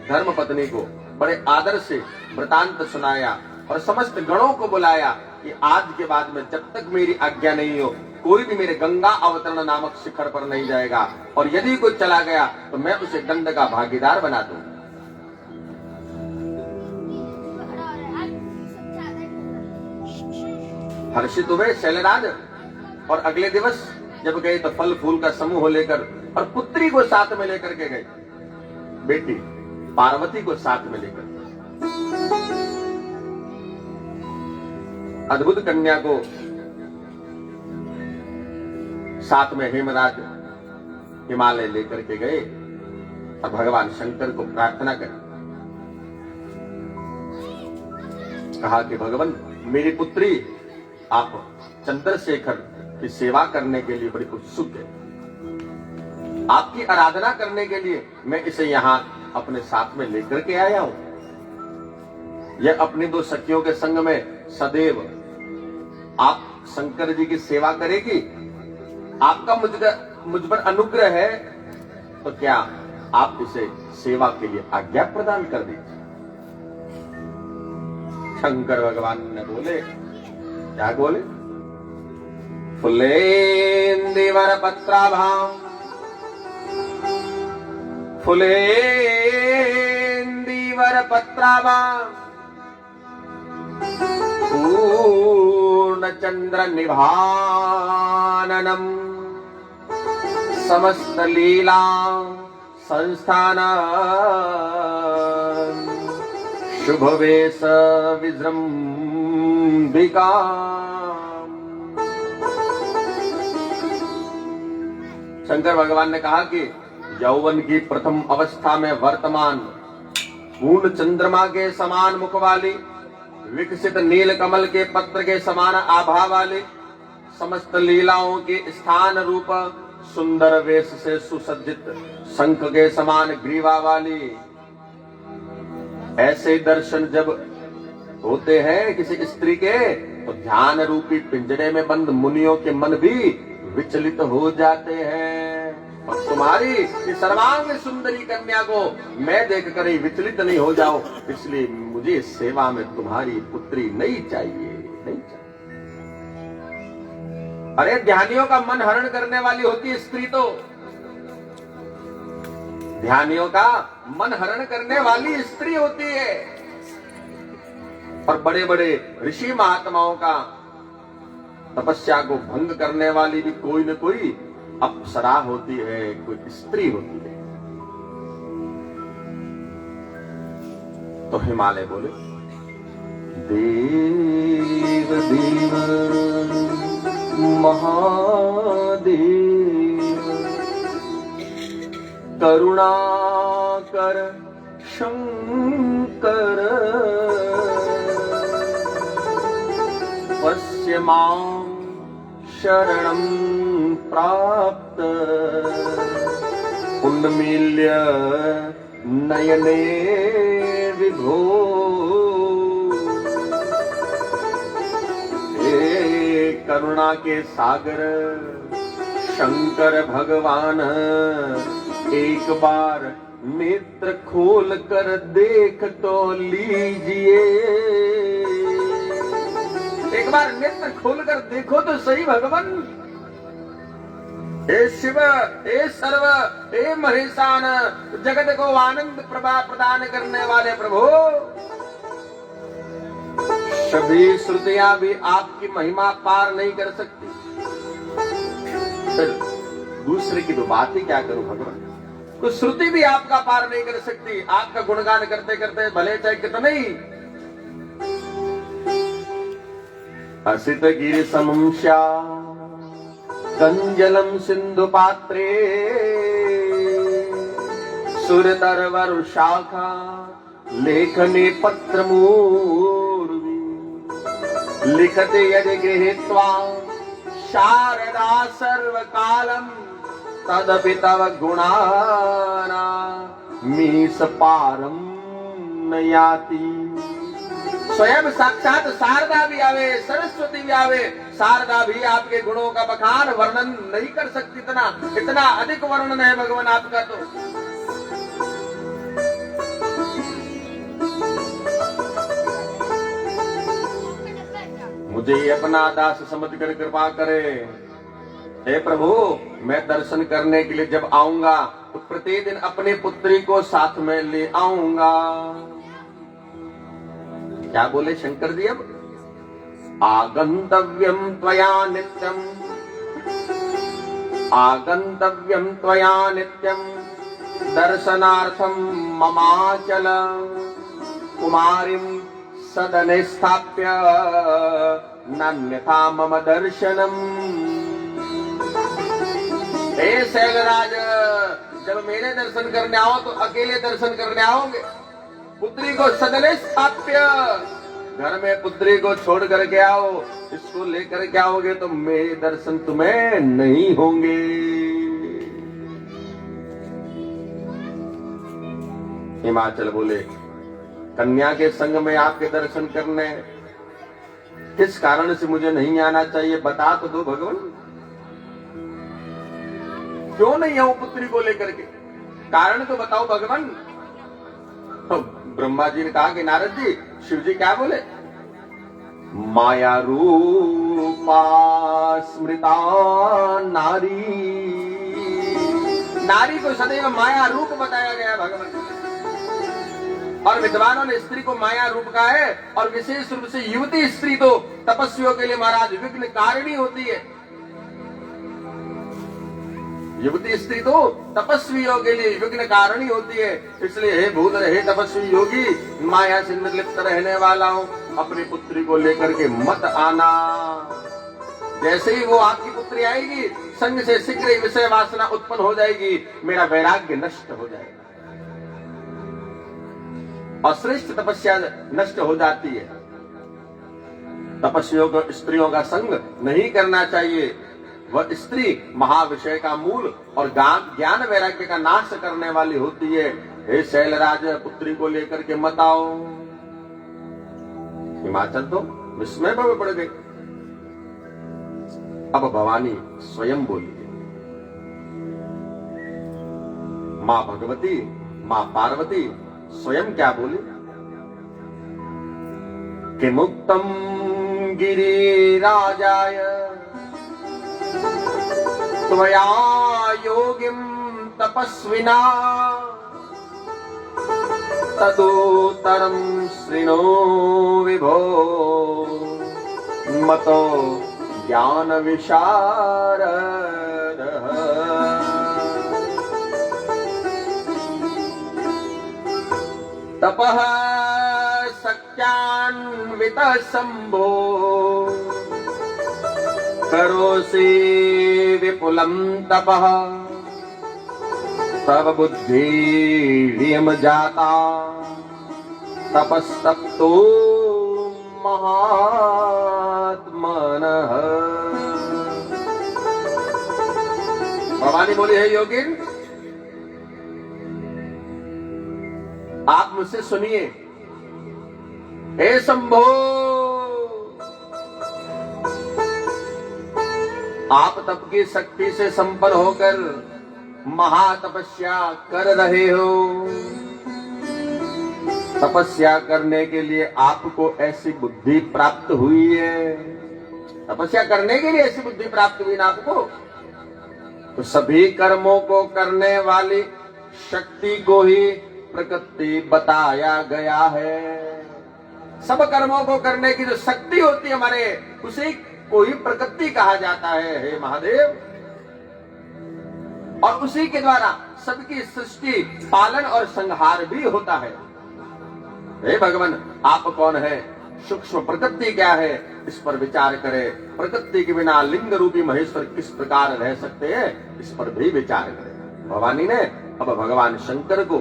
A: धर्म पत्नी को, बड़े आदर से वृतांत सुनाया और समस्त गणों को बुलाया कि आज के बाद में जब तक मेरी आज्ञा नहीं हो, कोई भी मेरे गंगा अवतरण नामक शिखर पर नहीं जाएगा, और यदि कोई चला गया तो मैं उसे दंड का भागीदार बना दूंगा। हर्षित हुए शैलराज और अगले दिवस जब गए तो फल फूल का समूह लेकर और पुत्री को साथ में लेकर के गए, बेटी पार्वती को साथ में लेकर। अद्भुत कन्या को साथ में हेमराज हिमालय लेकर के गए और भगवान शंकर को प्रार्थना करी। कहा कि भगवान, मेरी पुत्री आप चंद्रशेखर की सेवा करने के लिए बड़ी उत्सुक है, आपकी आराधना करने के लिए मैं इसे यहां अपने साथ में लेकर के आया हूं। यह अपनी दो सखियों के संग में सदैव आप शंकर जी की सेवा करेगी। आपका मुझ पर अनुग्रह है तो क्या आप इसे सेवा के लिए आज्ञा प्रदान कर दीजिए। शंकर भगवान ने बोले, क्या बोले? फुलेंदिवर पत्राभाम, फुलेंदिवर पत्राभाम पूर्ण चंद्र निभाननम समस्त लीला संस्थान शुभ वेश विजृंभिका। शंकर भगवान ने कहा कि यौवन की प्रथम अवस्था में वर्तमान पूर्ण चंद्रमा के समान मुख वाली, विकसित नील कमल के पत्र के समान आभा वाली, समस्त लीलाओं के स्थान रूप सुंदर वेश से सुसज्जित शंख के समान ग्रीवा वाली, ऐसे दर्शन जब होते हैं किसी स्त्री के तो ध्यान रूपी पिंजरे में बंद मुनियों के मन भी विचलित हो जाते हैं। और तुम्हारी इस सर्वांग सुंदरी कन्या को मैं देखकर ही विचलित नहीं हो जाओ, इसलिए मुझे सेवा में तुम्हारी पुत्री नहीं चाहिए, नहीं चाहिए। अरे ध्यानियों का मन हरण करने वाली होती है स्त्री, तो ध्यानियों का मन हरण करने वाली स्त्री होती है। और बड़े बड़े ऋषि महात्माओं का तपस्या को भंग करने वाली भी कोई न कोई अप्सरा होती है, कोई स्त्री होती है। तो हिमालय बोले, देव देव महादेव करुणाकर शंकर पश्य मां शरणं प्राप्त उन्मील्य नयने विभो। हे करुणा के सागर शंकर भगवान, एक बार नेत्र खोल कर देख तो लीजिए। एक बार नेत्र खोलकर देखो तो सही भगवान। हे शिव, हे सर्व, हे महेशान, जगत को आनंद प्रदान करने वाले प्रभु, सभी श्रुतियां भी आपकी महिमा पार नहीं कर सकती, फिर दूसरे की तो बात ही क्या करूं भगवान। तो श्रुति भी आपका पार नहीं कर सकती। आपका गुणगान करते करते भले चाहे कितने ही असित गिरि समं कंजलम सिंधु पात्रे सुरतर वरुशाखा लेखने पत्र मूर्वी लिखते यदि गृहीत्वा शारदा सर्वकालम तदपि तव गुणाना मीस पारम न याति। स्वयं साक्षात शारदा भी आवे, सरस्वती भी आवे, शारदा भी आपके गुणों का बखान वर्णन नहीं कर सकती। इतना अधिक वर्णन है भगवान आपका। तो मुझे अपना दास समझकर कृपा करे। हे प्रभु, मैं दर्शन करने के लिए जब आऊंगा तो प्रतिदिन अपनी पुत्री को साथ में ले आऊंगा। क्या बोले शंकर जी अब? आगंतव्यम त्वया नित्यम, आगंतव्यम त्वया नित्यम दर्शनार्थम ममाचल कुमारीं सदने स्थाप्य नान्यथा मम दर्शनम। हे शैलराज, जब मेरे दर्शन करने आओ तो अकेले दर्शन करने आओगे। पुत्री को सदने स्थाप्य, घर में पुत्री को छोड़ करके आओ, इसको लेकर के आओगे तो मेरे दर्शन तुम्हें नहीं होंगे। हिमाचल बोले, कन्या के संग में आपके दर्शन करने किस कारण से मुझे नहीं आना चाहिए, बता तो दो भगवान। क्यों नहीं आऊं पुत्री को लेकर के, कारण तो बताओ भगवान। तो ब्रह्मा जी ने कहा कि नारद जी, शिव जी क्या बोले? माया रूपा स्मृता नारी, नारी को सदैव माया रूप बताया गया भगवान। और विद्वानों ने स्त्री को माया रूप कहा है, और विशेष रूप से युवती स्त्री तो तपस्वियों के लिए महाराज विघ्न कारिणी होती है। युवती स्त्री तो तपस्वियों के लिए विघ्न कारिणी होती है। इसलिए हे भूत हे तपस्वी योगी, माया से निर्लिप्त रहने वाला हूं, अपनी पुत्री को लेकर के मत आना। जैसे ही वो आपकी पुत्री आएगी, संग से शीघ्र ही विषय वासना उत्पन्न हो जाएगी, मेरा वैराग्य नष्ट हो जाएगा और श्रेष्ठ तपस्या नष्ट हो जाती है। तपस्वियों को स्त्रियों का संग नहीं करना चाहिए। वह स्त्री महाविषय का मूल और ज्ञान वैराग्य का नाश करने वाली होती है। हे शैलराज, पुत्री को लेकर के मत आओ। हिमाचल तो विस्मय में पड़ गए। अब भवानी स्वयं बोली, मां भगवती, मां पार्वती स्वयं क्या बोली कि मुक्तम गिरिराजाय त्वया योगिम तपस्विना तदुत्तरं शृणु विभो मतो ज्ञान विशारद। तपः सत्यान्वितः शंभो करोसि विपुलं तपः तव बुद्धिर्यम जाता तपस्तप्तो महात्मनः। भवानी बोली, है योगिन, आप मुझसे सुनिए। हे शंभो, आप तप की शक्ति से संपन्न होकर महातपस्या कर रहे हो। तपस्या करने के लिए आपको ऐसी बुद्धि प्राप्त हुई है। तपस्या करने के लिए ऐसी बुद्धि प्राप्त हुई ना आपको, तो सभी कर्मों को करने वाली शक्ति को ही प्रकृति बताया गया है। सब कर्मों को करने की जो शक्ति होती है हमारे, उसे को ही प्रकृति कहा जाता है। हे महादेव, और उसी के द्वारा सबकी सृष्टि, पालन और संहार भी होता है। हे भगवान, आप कौन है, सूक्ष्म प्रकृति क्या है, इस पर विचार करें। प्रकृति के बिना लिंग रूपी महेश्वर किस प्रकार रह सकते हैं, इस पर भी विचार करें। भवानी ने अब भगवान शंकर को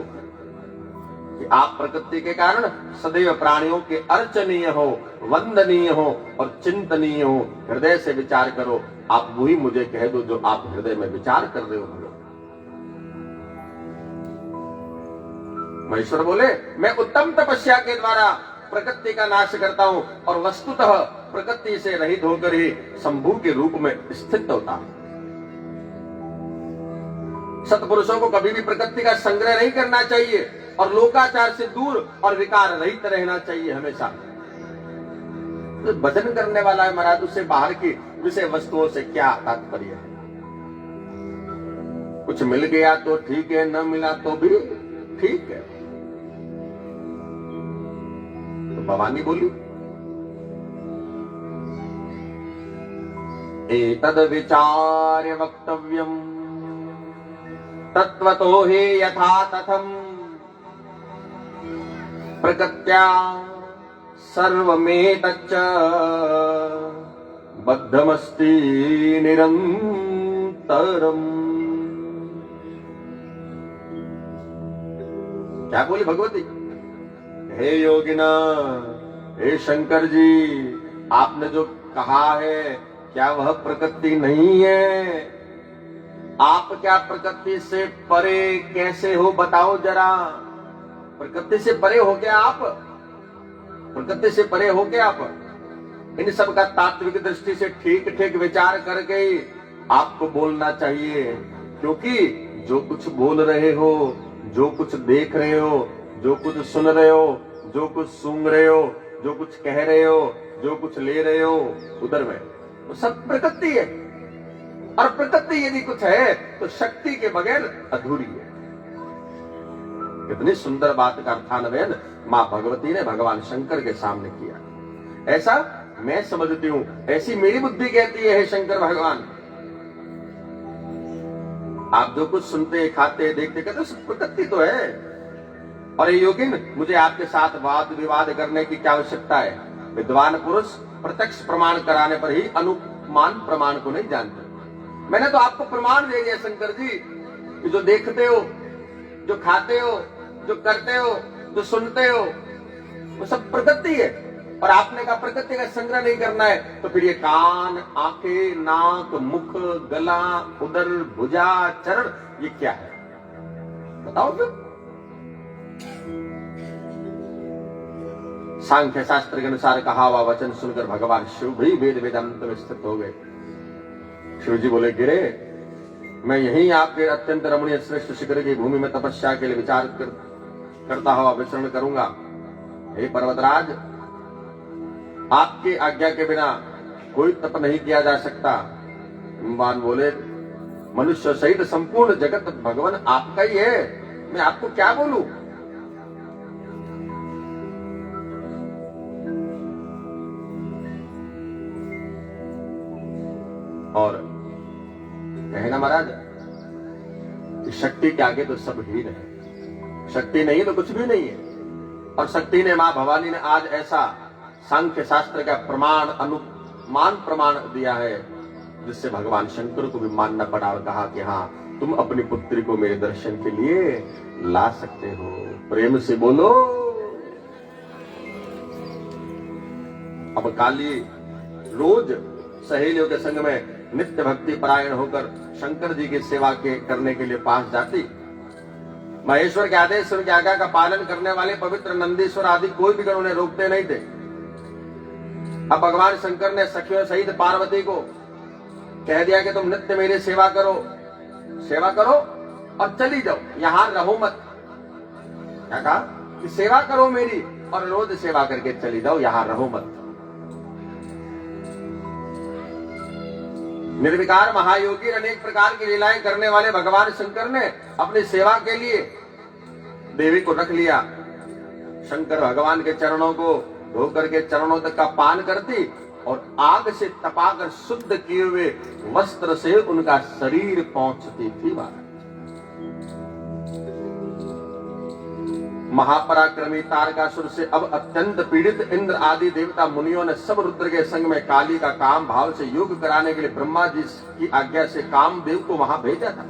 A: कि आप प्रकृति के कारण सदैव प्राणियों के अर्चनीय हो, वंदनीय हो और चिंतनीय हो, हृदय से विचार करो। आप वही मुझे कह दो जो आप हृदय में विचार कर रहे हो। महेश्वर बोले, मैं उत्तम तपस्या के द्वारा प्रकृति का नाश करता हूं और वस्तुतः प्रकृति से रहित होकर ही शंभु के रूप में स्थित होता हूं। सत्पुरुषों को कभी भी प्रकृति का संग्रह नहीं करना चाहिए और लोकाचार से दूर और विकार रहित रहना चाहिए हमेशा। तो भजन करने वाला है महाराज, उससे बाहर की विषय वस्तुओं से क्या तात्पर्य है। कुछ मिल गया तो ठीक है, न मिला तो भी ठीक है। तो भवानी बोली, एतद् विचार्य वक्तव्यम् तत्वतो हि यथा तथम् प्रकृत्या सर्वमेतच्च बद्धमस्ति निरन्तरम्। क्या बोली भगवती, हे योगिना, हे शंकर जी, आपने जो कहा है क्या वह प्रकृति नहीं है? आप क्या प्रकृति से परे कैसे हो, बताओ जरा। प्रकृति से परे हो क्या आप? प्रकृति से परे हो क्या आप? इन सब का तात्विक दृष्टि से ठीक ठीक विचार करके ही आपको बोलना चाहिए, क्योंकि जो कुछ बोल रहे हो, जो कुछ देख रहे हो, जो कुछ सुन रहे हो, जो कुछ सूंघ रहे हो, जो कुछ कह रहे हो, जो कुछ ले रहे हो उधर में, वो सब प्रकृति है। और प्रकृति यदि कुछ है तो शक्ति के बगैर अधूरी है। कितनी सुंदर बात का अर्थान्वयन मां भगवती ने भगवान शंकर के सामने किया। ऐसा मैं समझती हूं, ऐसी मेरी बुद्धि कहती है, हे शंकर भगवान, आप जो कुछ सुनते खाते देखते कहते सब प्रकृति तो है, और ये योगिन मुझे आपके साथ वाद विवाद करने की क्या आवश्यकता है? विद्वान पुरुष प्रत्यक्ष प्रमाण कराने पर ही अनुमान प्रमाण को नहीं जानते। मैंने तो आपको प्रमाण दे दिया शंकर जी कि जो देखते हो, जो खाते हो, जो करते हो, जो सुनते हो, वो सब प्रकृति है। और आपने कहा प्रकृति का संग्रह नहीं करना है, तो फिर ये कान, आंखें, नाक, मुख, गला, उदर, भुजा, चरण, ये क्या है? बताओ फिर। सांख्य शास्त्र के अनुसार कहा हुआ वचन सुनकर भगवान शिव भी वेद वेदांत में स्थित हो गए। शिव जी बोले, गिरे, मैं यहीं आपके अत्यंत रमणीय श्रेष्ठ शिखर की भूमि में तपस्या के लिए विचार करता हुआ विचरण करूंगा। हे पर्वतराज, आपकी आज्ञा के बिना कोई तप नहीं किया जा सकता। भगवान बोले, मनुष्य सहित संपूर्ण जगत भगवान आपका ही है, मैं आपको क्या बोलूं? और कहे ना महाराज, शक्ति के आगे तो सब हीन है, शक्ति नहीं तो कुछ भी नहीं है। और शक्ति ने, मां भवानी ने आज ऐसा सांख्य शास्त्र का प्रमाण, अनुमान प्रमाण दिया है, जिससे भगवान शंकर को भी मानना पड़ा और कहा कि हाँ, तुम अपनी पुत्री को मेरे दर्शन के लिए ला सकते हो। प्रेम से बोलो। अब काली रोज सहेलियों के संग में नित्य भक्ति परायण होकर शंकर जी की सेवा करने के लिए पास जाती। महेश्वर के आदेश की आज्ञा का पालन करने वाले पवित्र नंदीश्वर आदि कोई भी गण उन्हें रोकते नहीं थे। अब भगवान शंकर ने सखियों सहित पार्वती को कह दिया कि तुम नित्य मेरी सेवा करो और चली जाओ, यहां रहो मत। क्या कहा? कि सेवा करो मेरी और रोज सेवा करके चली जाओ, यहां रहो मत। निर्विकार महायोगी अनेक प्रकार की लीलाएं करने वाले भगवान शंकर ने अपनी सेवा के लिए देवी को रख लिया। शंकर भगवान के चरणों को धोकर के चरणों तक का पान करती और आग से तपाकर शुद्ध किए हुए वस्त्र से उनका शरीर पहुंचती थी। महापराक्रमी तारकासुर से अब अत्यंत पीड़ित इंद्र आदि देवता मुनियों ने सब रुद्र के संग में काली का काम भाव से युग कराने के लिए ब्रह्मा जी की आज्ञा से कामदेव को वहां भेजा था।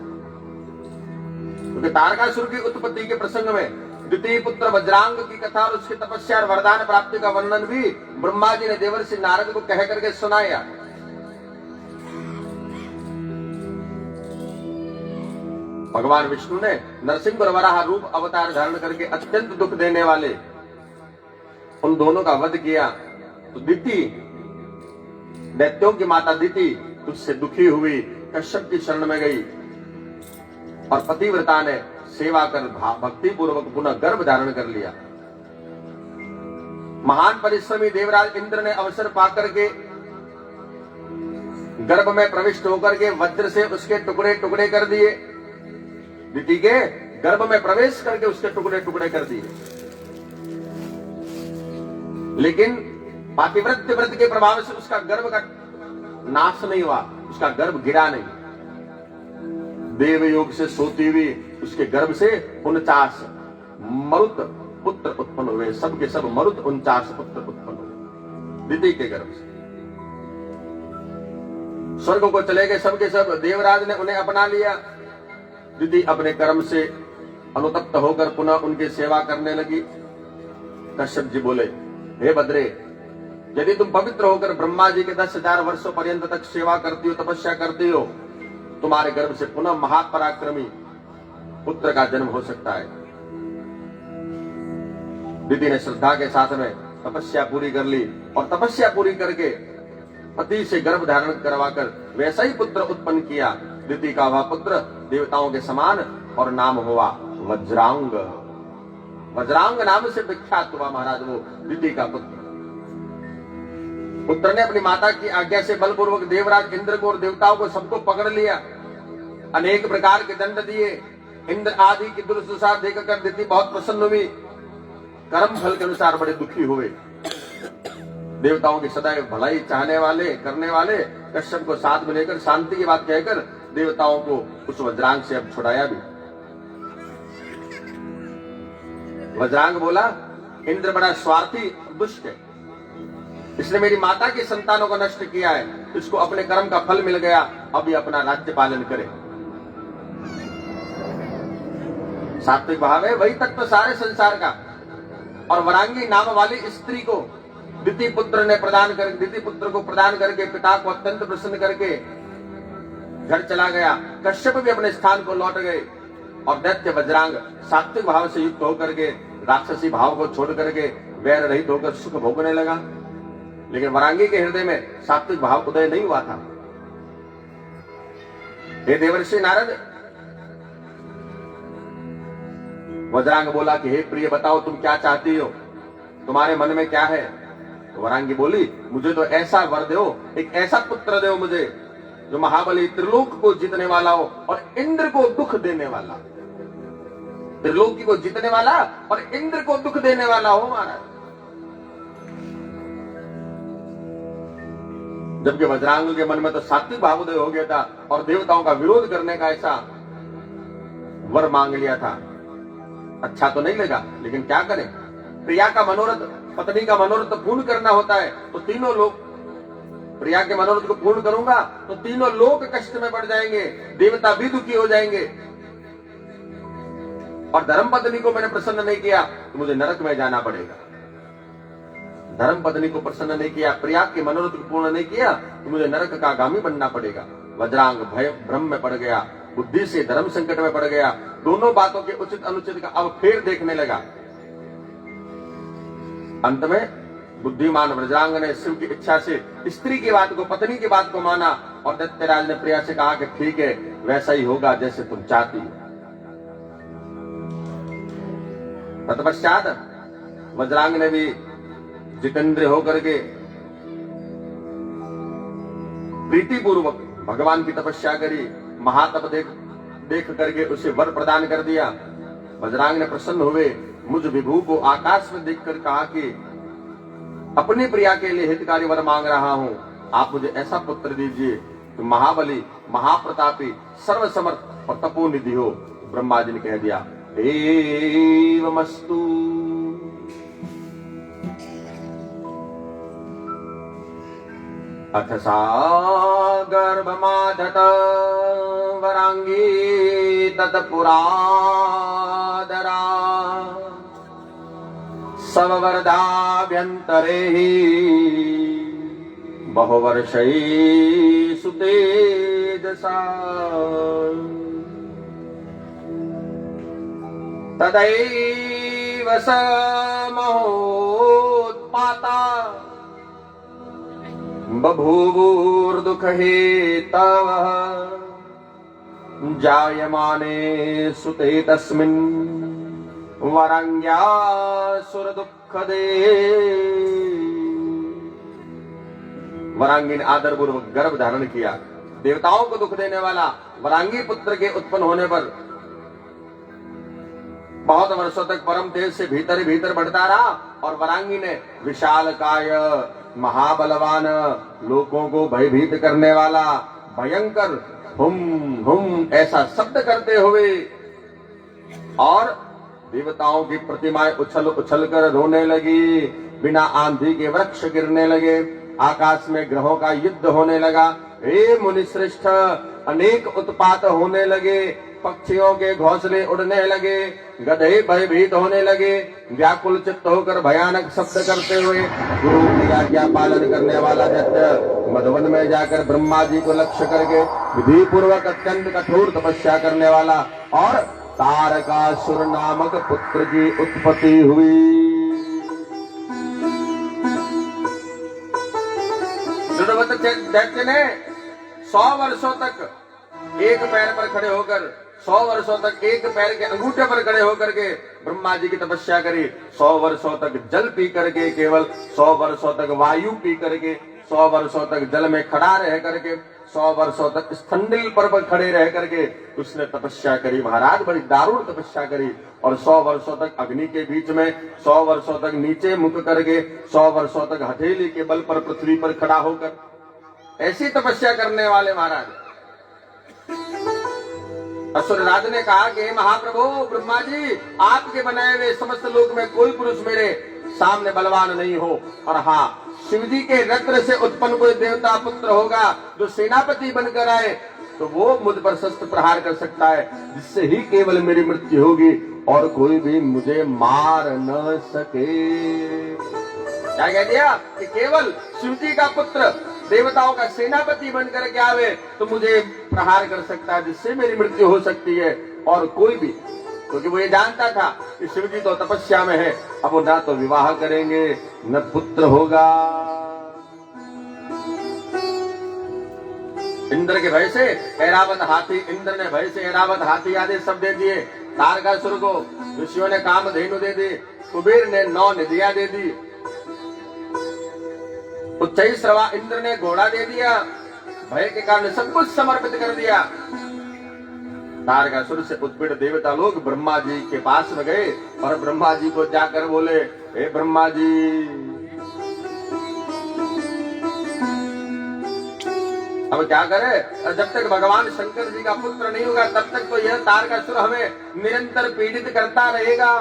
A: क्योंकि तारकासुर की उत्पत्ति के प्रसंग में द्वितीय पुत्र वज्रांग की कथा और उसकी तपस्या और वरदान प्राप्ति का वर्णन भी ब्रह्मा जी ने देवर्षि नारद को कह करके सुनाया। भगवान विष्णु ने नरसिंह और वराह रूप अवतार धारण करके अत्यंत दुख देने वाले उन दोनों का वध किया। तो दिति, दैत्यों की माता दिति उससे दुखी हुई, कश्यप की शरण में गई और पतिव्रता ने सेवा कर भक्ति पूर्वक पुनः गर्भ धारण कर लिया। महान परिश्रमी देवराज इंद्र ने अवसर पाकर के गर्भ में प्रविष्ट होकर के वज्र से उसके टुकड़े टुकड़े कर दिए। दिति के गर्भ में प्रवेश करके उसके टुकड़े टुकड़े कर दिए। लेकिन पातिव्रत्य व्रत के प्रभाव से उसका गर्भ का नाश नहीं हुआ, उसका गर्भ गिरा नहीं। देव योग से सोती हुई उसके गर्भ से 49 मरुत पुत्र उत्पन्न हुए। सबके सब मरुत 49 पुत्र उत्पन्न हुए दिति के गर्भ से। स्वर्ग को चले गए सबके सब, देवराज ने उन्हें अपना लिया। दिति अपने कर्म से अनुतप्त होकर पुनः उनकी सेवा करने लगी। कश्यप जी बोले, हे बद्रे, यदि तुम पवित्र होकर ब्रह्मा जी के 10,000 वर्षों पर्यंत तक सेवा करती हो, तपस्या करती हो, तुम्हारे गर्भ से पुनः महापराक्रमी पुत्र का जन्म हो सकता है। दिति ने श्रद्धा के साथ में तपस्या पूरी कर ली और तपस्या पूरी करके पति से गर्भ धारण करवाकर वैसा ही पुत्र उत्पन्न किया। दिति का वह पुत्र देवताओं के समान और नाम हुआ वज्रांग। वज्रांग नाम से विख्यात हुआ महाराज वो दिति का पुत्र। पुत्र ने अपनी माता की आज्ञा से बलपूर्वक देवराज इंद्र को और देवताओं को सबको पकड़ लिया। अनेक प्रकार के दंड दिए, इंद्र आदि की दुर्दशा देखकर दिति बहुत प्रसन्न हुई, कर्म फल के अनुसार बड़े दुखी हुए। देवताओं की सदैव भलाई चाहने वाले करने वाले कश्यप को साथ में लेकर शांति की बात कहकर देवताओं को उस वज्रांग से अब छुड़ाया भी। वज्रांग बोला, इंद्र बड़ा स्वार्थी दुष्ट है, इसने मेरी माता की संतानों को नष्ट किया है, इसको अपने कर्म का फल मिल गया, अब ये अपना राज्य पालन करे। सात्विक भाव है वही तत्व सारे संसार का। और वरांगी नाम वाली स्त्री को दिति पुत्र को प्रदान करके पिता को अत्यंत प्रसन्न करके घर चला गया। कश्यप भी अपने स्थान को लौट गए और दैत्य वज्रांग सात्विक भाव से युक्त होकर के राक्षसी भाव को छोड़ करके वैर रहित होकर सुख भोगने लगा। लेकिन वरांगी के हृदय में सात्विक भाव उदय नहीं हुआ था। हे देवर्षि नारद, वज्रांग बोला कि हे प्रिय बताओ तुम क्या चाहती हो, तुम्हारे मन में क्या है। तो वरांगी बोली, मुझे तो ऐसा वर दो, एक ऐसा पुत्र दो मुझे जो महाबली त्रिलोक को जीतने वाला हो और इंद्र को दुख देने वाला। त्रिलोकी को जीतने वाला और इंद्र को दुख देने वाला हो महाराज। जबकि वज्रांग के मन में तो सात्विक भावोदय हो गया था और देवताओं का विरोध करने का ऐसा वर मांग लिया था। अच्छा तो नहीं लगा, लेकिन क्या करें, प्रिया का मनोरथ, पत्नी का मनोरथ पूर्ण करना होता है। तो तीनों लोग, प्रिया के मनोरथ को पूर्ण करूंगा तो तीनों लोग कष्ट में पड़ जाएंगे, देवता भी दुखी हो जाएंगे। और धर्म पत्नी को मैंने प्रसन्न नहीं किया तो मुझे नरक में जाना पड़ेगा। धर्म पत्नी को प्रसन्न नहीं किया, प्रिया के मनोरथ को पूर्ण नहीं किया तो मुझे नरक का आगामी बनना पड़ेगा। वज्रांग भय भ्रम में पड़ गया, बुद्धि से धर्म संकट में पड़ गया। दोनों बातों के उचित अनुचित का अब फेर देखने लगा। अंत में बुद्धिमान वज्रांग ने शिव की इच्छा से स्त्री की बात को, पत्नी की बात को माना और दैत्यराज ने प्रिया से कहा कि ठीक है, वैसा ही होगा जैसे तुम चाहती हो। तत्पश्चात वज्रांग ने भी जितेंद्र होकर के प्रीतिपूर्वक भगवान की तपस्या करी, महातप देख करके उसे वर प्रदान कर दिया। वज्रांग ने प्रसन्न हुए, मुझ विभू को आकाश में देखकर कहा कि अपनी प्रिया के लिए हितकारी वर मांग रहा हूं, आप मुझे ऐसा पुत्र दीजिए तो महाबली, महाप्रतापी, सर्वसमर्थ और तपोनिधि हो। ब्रह्मा जी ने कह दिया, एवमस्तु। अथ सा गर्भमादत वरांगी तत्पुरादरा सवरदाभ्यंतरे हि बहुवर्षै सुतेजसा तदैव स महोत्पाता बभूवुर्दुःख हेतवः जायमाने सुते तस्मिन् वरांग्यासुर दुःखदे। वरांगी ने आदरपूर्वक गर्भ धारण किया। देवताओं को दुख देने वाला वरांगी पुत्र के उत्पन्न होने पर बहुत वर्षों तक परम तेज से भीतर ही भीतर बढ़ता रहा और वरांगी ने विशालकाय, महाबलवान, लोगों को भयभीत करने वाला भयंकर हुम हुम ऐसा शब्द करते हुए और देवताओं की प्रतिमाएं उछल उछल कर रोने लगी। बिना आंधी के वृक्ष गिरने लगे, आकाश में ग्रहों का युद्ध होने लगा। हे मुनिश्रेष्ठ, अनेक उत्पात होने लगे, पक्षियों के घोंसले उड़ने लगे, गधे भयभीत होने लगे, व्याकुल चित्त होकर भयानक शब्द करते हुए गुरु की आज्ञा पालन करने वाला दैत्य मधुवन में जाकर ब्रह्मा जी को लक्ष्य करके विधि पूर्वक अत्यंत कठोर तपस्या करने वाला और तारकासुर नामक पुत्र की उत्पत्ति हुई। दैत्य ने 100 वर्षों तक एक पैर पर खड़े होकर, 100 वर्षों तक एक पैर के अंगूठे पर खड़े होकर के ब्रह्मा जी की तपस्या करी। 100 वर्षों तक जल पी करके, केवल 100 वर्षों तक वायु पी करके, 100 वर्षों तक जल में खड़ा रह करके 100 वर्षों तक स्तंडिल पर खड़े रह करके उसने तपस्या करी महाराज, बड़ी दारुण तपस्या करी। और 100 वर्षों तक अग्नि के बीच में, 100 वर्षों तक नीचे मुख करके, 100 वर्षों तक हथेली के बल पर पृथ्वी पर खड़ा होकर ऐसी तपस्या करने वाले महाराज। असुरराज ने कहा कि महाप्रभु ब्रह्मा जी, आपके बनाए हुए समस्त लोक में कोई पुरुष मेरे सामने बलवान नहीं हो, और हाँ, शिव जी के रत्न से उत्पन्न कोई देवता पुत्र होगा जो सेनापति बनकर आए तो वो मुझ पर शस्त्र प्रहार कर सकता है, जिससे ही केवल मेरी मृत्यु होगी और कोई भी मुझे मार न सके। क्या कह दिया कि केवल शिव जी का पुत्र देवताओं का सेनापति बनकर के आवे तो मुझे प्रहार कर सकता है, जिससे मेरी मृत्यु हो सकती है, और कोई भी, क्योंकि वो ये जानता था कि शिव जी तो तपस्या में है, अब वो ना तो विवाह करेंगे न पुत्र होगा। इंद्र के भय से ऐरावत हाथी, इंद्र ने भय से ऐरावत हाथी आदि सब दे दिए, तारकासुर को ऋषियों ने कामधेनु दे दी, कुबेर ने 9 निधियां दे दी, उच्चैश्रवा इंद्र ने घोड़ा दे दिया, भय के कारण सब कुछ समर्पित कर दिया। तारकासुर से उत्पीड़ित देवता लोग ब्रह्मा जी के पास में गए और ब्रह्मा जी को जाकर बोले, हे ब्रह्मा जी, अब क्या करें? जब तक भगवान शंकर जी का पुत्र नहीं होगा तब तक तो यह तारकासुर हमें निरंतर पीड़ित करता रहेगा।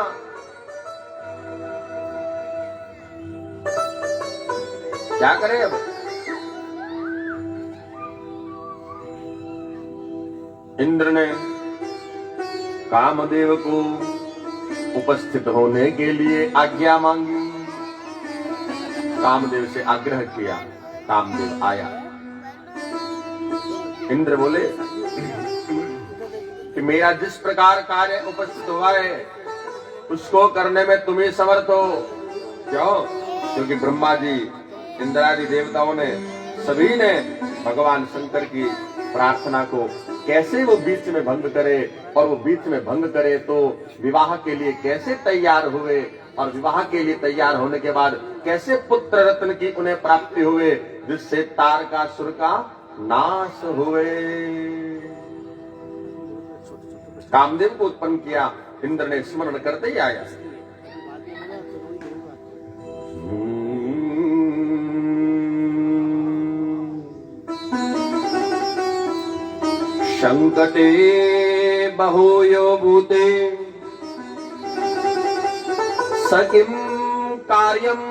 A: क्या करें अब? इंद्र ने कामदेव को उपस्थित होने के लिए आज्ञा मांगी, कामदेव से आग्रह किया, कामदेव आया। इंद्र बोले कि मेरा जिस प्रकार कार्य उपस्थित हुआ है उसको करने में तुम ही समर्थ हो। क्यों? क्योंकि ब्रह्मा जी, इंद्रादि देवताओं ने, सभी ने भगवान शंकर की प्रार्थना को कैसे वो बीच में भंग करे, और वो बीच में भंग करे तो विवाह के लिए कैसे तैयार हुए, और विवाह के लिए तैयार होने के बाद कैसे पुत्र रत्न की उन्हें प्राप्ति हुए, जिससे तारकासुर का नाश हुए। कामदेव को उत्पन्न किया, इंद्र ने स्मरण करते ही आया। संकटे बहूयो भूते सकिं कार्यं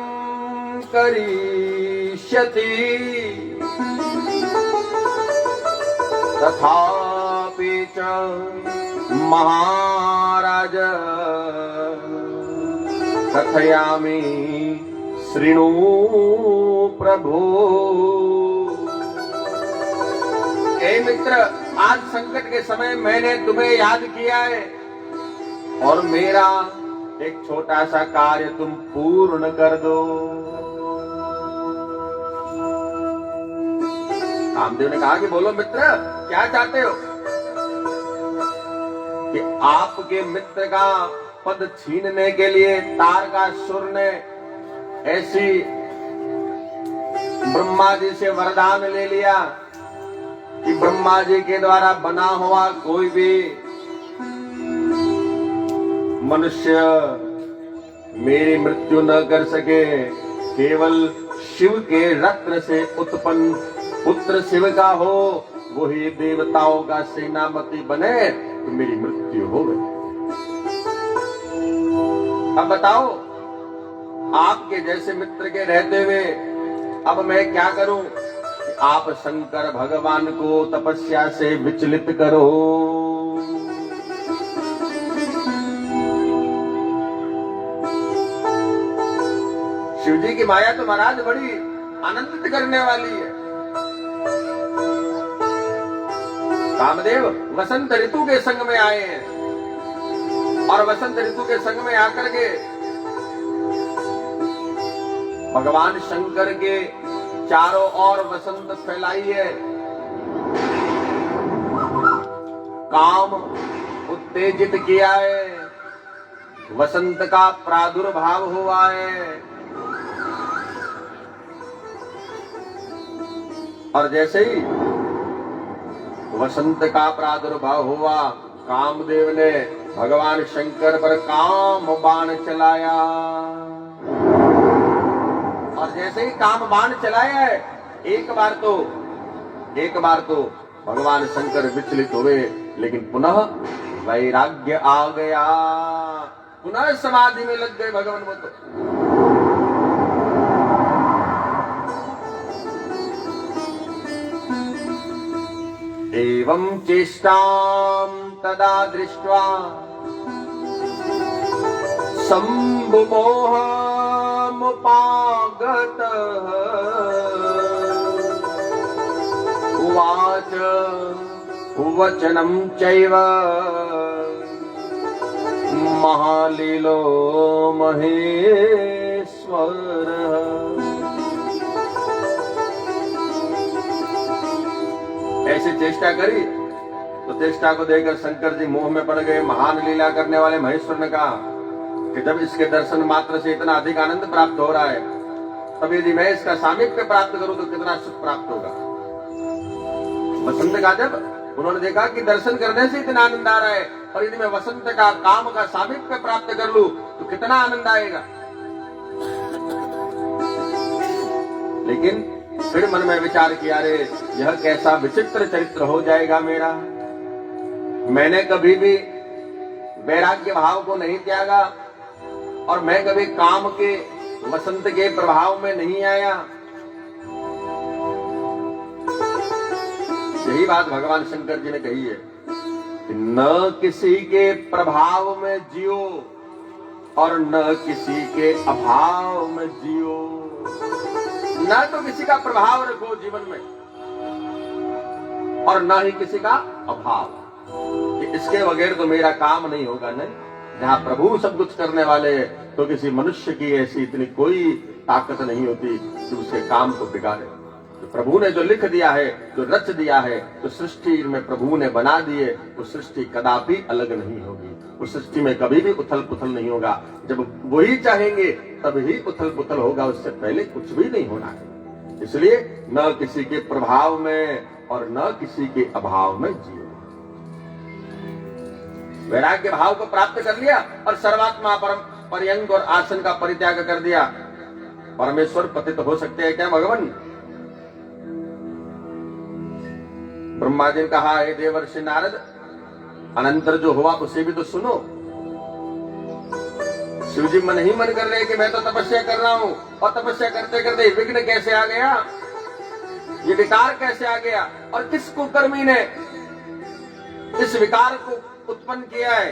A: करिष्यति तथापि च महाराज कथयामि शृणु प्रभो। हे मित्र, आज संकट के समय मैंने तुम्हें याद किया है और मेरा एक छोटा सा कार्य तुम पूर्ण कर दो। कामदेव ने कहा कि बोलो मित्र, क्या चाहते हो? कि आपके मित्र का पद छीनने के लिए तारकासुर ने ऐसी ब्रह्मा जी से वरदान ले लिया कि ब्रह्मा जी के द्वारा बना हुआ कोई भी मनुष्य मेरी मृत्यु न कर सके, केवल शिव के रत्न से उत्पन्न पुत्र शिव का हो, वही देवताओं का सेनापति बने तो मेरी मृत्यु हो गई। अब बताओ, आपके जैसे मित्र के रहते हुए अब मैं क्या करूं? आप शंकर भगवान को तपस्या से विचलित करो। शिव जी की माया तो महाराज बड़ी आनंदित करने वाली है। कामदेव वसंत ऋतु के संग में आए हैं और वसंत ऋतु के संग में आकर के भगवान शंकर के चारों ओर वसंत फैलाई है, काम उत्तेजित किया है, वसंत का प्रादुर्भाव हुआ है। और जैसे ही वसंत का प्रादुर्भाव हुआ। कामदेव ने भगवान शंकर पर काम बाण चलाया, और जैसे ही काम बाण चलाया है, एक बार तो भगवान शंकर विचलित हुए, लेकिन पुनः वैराग्य आ गया, पुनः समाधि में लग गए भगवान वो तो। एवं चेष्टां तदा दृष्ट्वा शम्भुमोहमुपागतः उवाच वचनं चैव महालीलो महेश्वरः। ऐसी चेष्टा करी तो चेष्टा को देखकर शंकर जी मोह में पड़ गए। महान लीला करने वाले महेश्वर ने कहा कि जब इसके दर्शन मात्र से इतना अधिक आनंद प्राप्त हो रहा है, तब यदि मैं इसका सामीप्य प्राप्त करूं तो कितना सुख प्राप्त होगा। वसंत का जब उन्होंने देखा कि दर्शन करने से इतना आनंद आ रहा है, और यदि मैं वसंत का काम का सामीप्य प्राप्त कर लूं तो कितना आनंद आएगा। लेकिन फिर मन में विचार किया, रे यह कैसा विचित्र चरित्र हो जाएगा मेरा। मैंने कभी भी वैराग्य भाव को नहीं त्यागा, और मैं कभी काम के वसंत के प्रभाव में नहीं आया। यही बात भगवान शंकर जी ने कही है कि न किसी के प्रभाव में जियो और न किसी के अभाव में जियो। न तो किसी का प्रभाव रखो जीवन में, और न ही किसी का अभाव, कि इसके बगैर तो मेरा काम नहीं होगा। नहीं, जहां प्रभु सब कुछ करने वाले, तो किसी मनुष्य की ऐसी इतनी कोई ताकत नहीं होती कि उसके काम को बिगाड़े। तो प्रभु ने जो लिख दिया है, जो रच दिया है, तो सृष्टि में प्रभु ने बना दिए, वो सृष्टि कदापि अलग नहीं होगी। उस सृष्टि में कभी भी उथल पुथल नहीं होगा। जब वही चाहेंगे तभी उथल पुथल होगा, उससे पहले कुछ भी नहीं होना है। इसलिए न किसी के प्रभाव में और न किसी के अभाव में जियो। वैराग्य भाव को प्राप्त कर लिया और सर्वात्मा परम पर्यंग और आसन का परित्याग कर दिया। परमेश्वर पतित हो सकते हैं क्या भगवान? ब्रह्मा जी ने कहा, हे देवर्षि नारद, अनंतर जो हुआ उसे भी तो सुनो। शिव जी मन ही मन कर रहे कि मैं तो तपस्या कर रहा हूं, और तपस्या करते करते विघ्न कैसे आ गया, ये विकार कैसे आ गया, और किस कुकर्मी ने इस विकार को उत्पन्न किया है।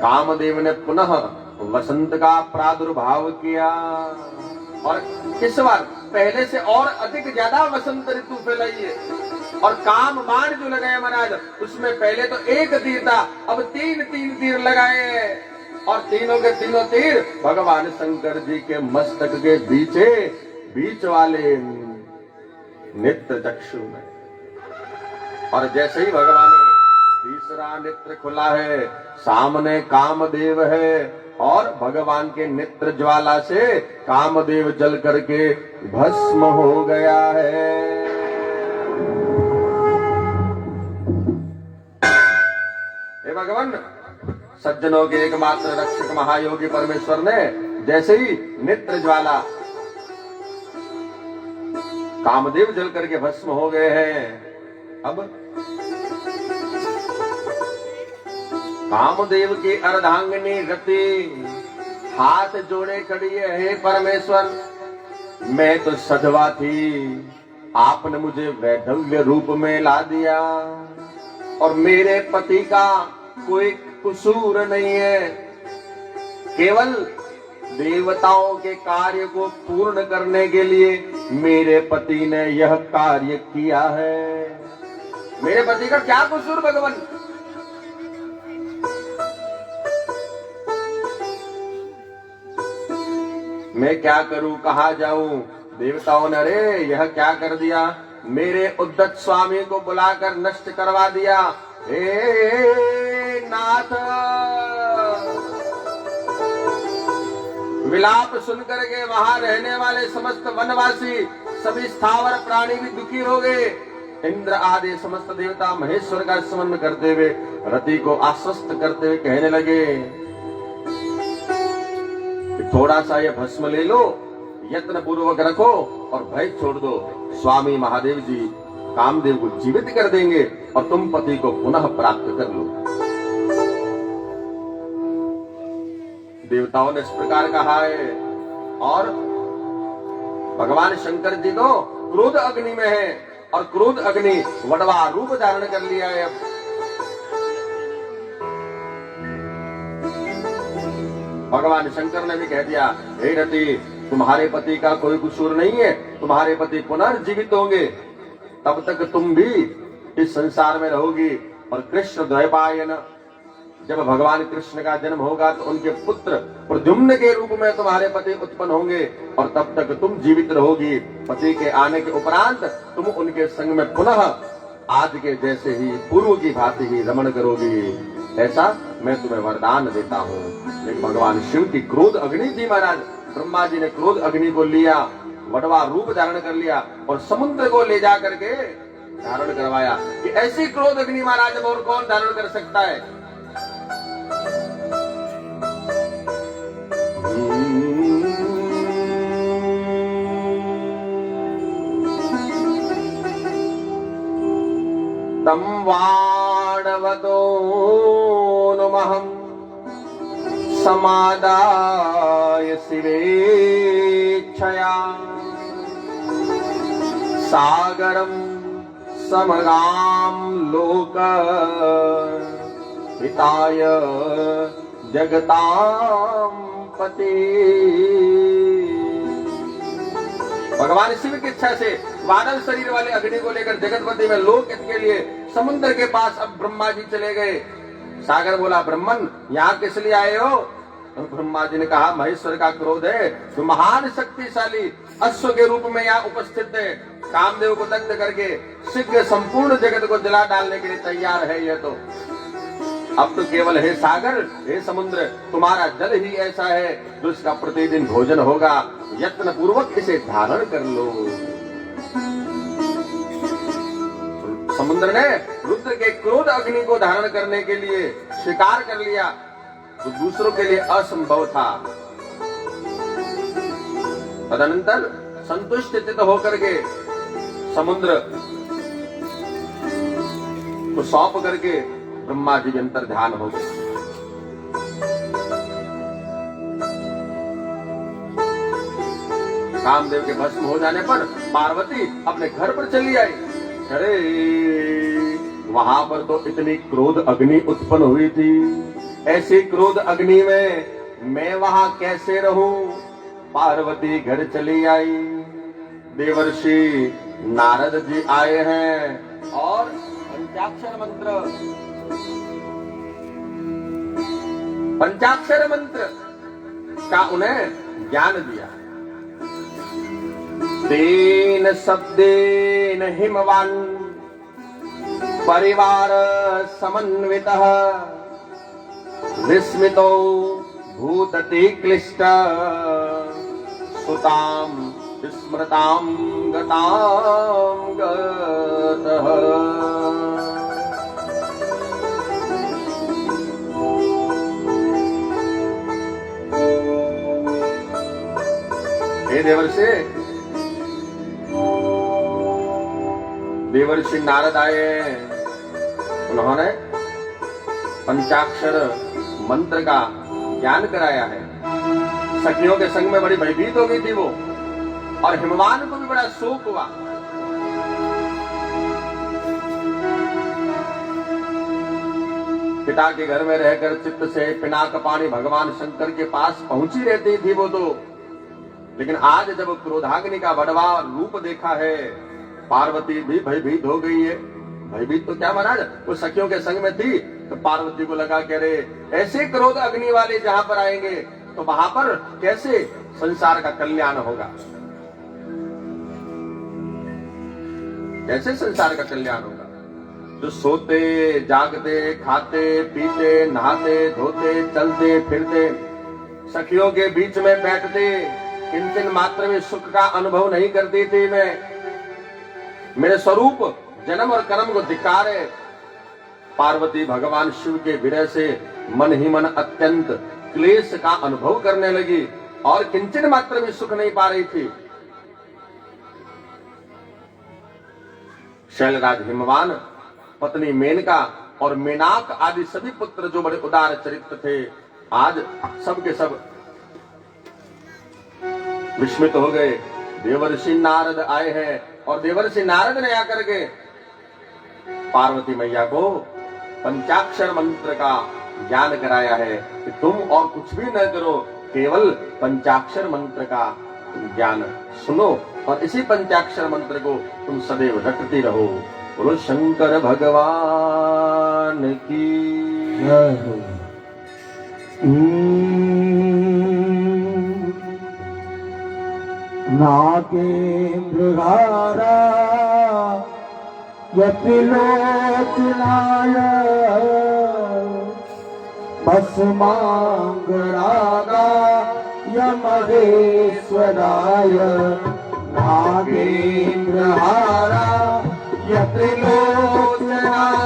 A: कामदेव ने पुनः वसंत का प्रादुर्भाव किया, और इस बार पहले से और अधिक ज्यादा वसंत ऋतु फैलाई है। और काम बाण जो लगाया महाराज, उसमें पहले तो एक तीर था, अब तीन तीर लगाए हैं, और तीनों के तीनों तीर भगवान शंकर जी के मस्तक के बीच वाले नेत्र चक्षु में। और जैसे ही भगवान तीसरा नेत्र खुला है, सामने कामदेव है, और भगवान के नेत्र ज्वाला से कामदेव जल करके भस्म हो गया है। हे भगवान, सज्जनों के एकमात्र रक्षक महायोगी परमेश्वर ने जैसे ही नेत्र ज्वाला कामदेव जल करके भस्म हो गए हैं, अब कामदेव के अर्धांगिनी रति हाथ जोड़े खड़ी है, हे परमेश्वर, मैं तो सधवा थी, आपने मुझे वैधव्य रूप में ला दिया, और मेरे पति का कोई कसूर नहीं है, केवल देवताओं के कार्य को पूर्ण करने के लिए मेरे पति ने यह कार्य किया है। मेरे पति का क्या कसूर भगवान? मैं क्या करूं, कहां जाऊं? देवताओं ने अरे यह क्या कर दिया, मेरे उद्दत स्वामी को बुलाकर नष्ट करवा दिया। हे नाथ, विलाप सुनकर के वहां रहने वाले समस्त वनवासी सभी स्थावर प्राणी भी दुखी हो गए। इंद्र आदि समस्त देवता महेश्वर का स्मरण करते हुए रति को आश्वस्त करते हुए कहने लगे कि थोड़ा सा ये भस्म ले लो, यत्न पूर्वक रखो और भय छोड़ दो। स्वामी महादेव जी कामदेव को जीवित कर देंगे और तुम पति को पुनः प्राप्त कर लो। देवताओं ने इस प्रकार कहा है और भगवान शंकर जी तो क्रोध अग्नि में है और क्रोध अग्नि वडवा रूप धारण कर लिया है। भगवान शंकर ने भी कह दिया, हे रति, तुम्हारे पति का कोई कसूर नहीं है, तुम्हारे पति पुनर्जीवित होंगे, तब तक तुम भी इस संसार में रहोगी। और कृष्ण द्वैपायन, जब भगवान कृष्ण का जन्म होगा तो उनके पुत्र प्रद्युम्न के रूप में तुम्हारे पति उत्पन्न होंगे और तब तक तुम जीवित रहोगी। पति के आने के उपरांत तुम उनके संग में पुनः आज के जैसे ही पूर्व की भांति ही रमण करोगी, ऐसा मैं तुम्हें वरदान देता हूँ। लेकिन भगवान शिव की क्रोध अग्नि थी महाराज। ब्रह्मा जी ने क्रोध अग्नि को लिया, वटवा रूप धारण कर लिया और समुद्र को ले जा करके धारण करवाया कि ऐसी क्रोध अग्नि महाराज और कौन धारण कर सकता है। तम वाणवतो नुमहं समादाय शिवेच्छया सागरं समगां लोक हिताय जगतां पते। भगवान शिव की इच्छा से वानर शरीर वाले अग्नि को लेकर जगतपति में लोक हित के लिए समुद्र के पास अब ब्रह्मा जी चले गए। सागर बोला, ब्रह्मन यहाँ किस लिए आए हो? तो ब्रह्मा जी ने कहा, महेश्वर का क्रोध है, जो महान शक्तिशाली अश्व के रूप में यहाँ उपस्थित है, कामदेव को दग्ध करके शीघ्र संपूर्ण जगत को जला डालने के लिए तैयार है। यह तो अब तो केवल हे सागर, हे समुद्र, तुम्हारा जल ही ऐसा है जो इसका प्रतिदिन भोजन होगा, यत्न पूर्वक इसे धारण कर लो। समुद्र ने रुद्र के क्रोध अग्नि को धारण करने के लिए स्वीकार कर लिया, तो दूसरों के लिए असंभव था। तदनंतर संतुष्ट चित्त होकर के समुद्र को सौंप करके ब्रह्मा जी के अंतर ध्यान हो गए। कामदेव के भस्म हो जाने पर पार्वती अपने घर पर चली आई। अरे वहां पर तो इतनी क्रोध अग्नि उत्पन्न हुई थी, ऐसी क्रोध अग्नि में मैं वहां कैसे रहूं? पार्वती घर चली आई। देवर्षि नारद जी आए हैं और पंचाक्षर मंत्र का उन्हें ज्ञान दिया। तेन शब्देन हिमवान परिवार समन्वितः विस्मितो भूतति क्लिष्ट सुतां स्मृतां गतां गतः। हे देवर्षि, देवर्षि नारद आए, उन्होंने पंचाक्षर मंत्र का ज्ञान कराया है। सखियों के संग में बड़ी भयभीत हो गई थी वो, और हिमवान को भी बड़ा शोक हुआ। पिता के घर में रहकर चित्त से पिनाक पानी भगवान शंकर के पास पहुंची रहती थी वो तो, लेकिन आज जब क्रोधाग्नि का बड़वा रूप देखा है, पार्वती भी भयभीत हो गई है। भयभीत तो क्या महाराज, वो सखियों के संग में थी तो पार्वती को लगा कह रहे, ऐसे क्रोध अग्नि वाले जहां पर आएंगे तो वहां पर कैसे संसार का कल्याण होगा, कैसे संसार का कल्याण होगा? जो सोते जागते खाते पीते नहाते धोते चलते फिरते सखियों के बीच में बैठते किंचन मात्र में सुख का अनुभव नहीं करती थी। मैं मेरे स्वरूप जन्म और कर्म को धिक्कारे पार्वती भगवान शिव के विरह से मन ही मन अत्यंत क्लेश का अनुभव करने लगी और किंचन मात्र में सुख नहीं पा रही थी। शैलराज हिमवान, पत्नी मेनका और मेनाक आदि सभी पुत्र जो बड़े उदार चरित्र थे, आज सब के सब विस्मित हो गए। देवर्षि नारद आए हैं और देवर्षि नारद ने आकर के पार्वती मैया को पंचाक्षर मंत्र का ज्ञान कराया है कि तुम और कुछ भी न करो, केवल पंचाक्षर मंत्र का ज्ञान सुनो और इसी पंचाक्षर मंत्र को तुम सदैव रटती रहो। बोलो शंकर भगवान की
B: जय हो। नागेन्द्रहारा यतिलोचनाय भस्मांगरागा यमहेश्वराय नागेन्द्रहारा यतिलोचनाय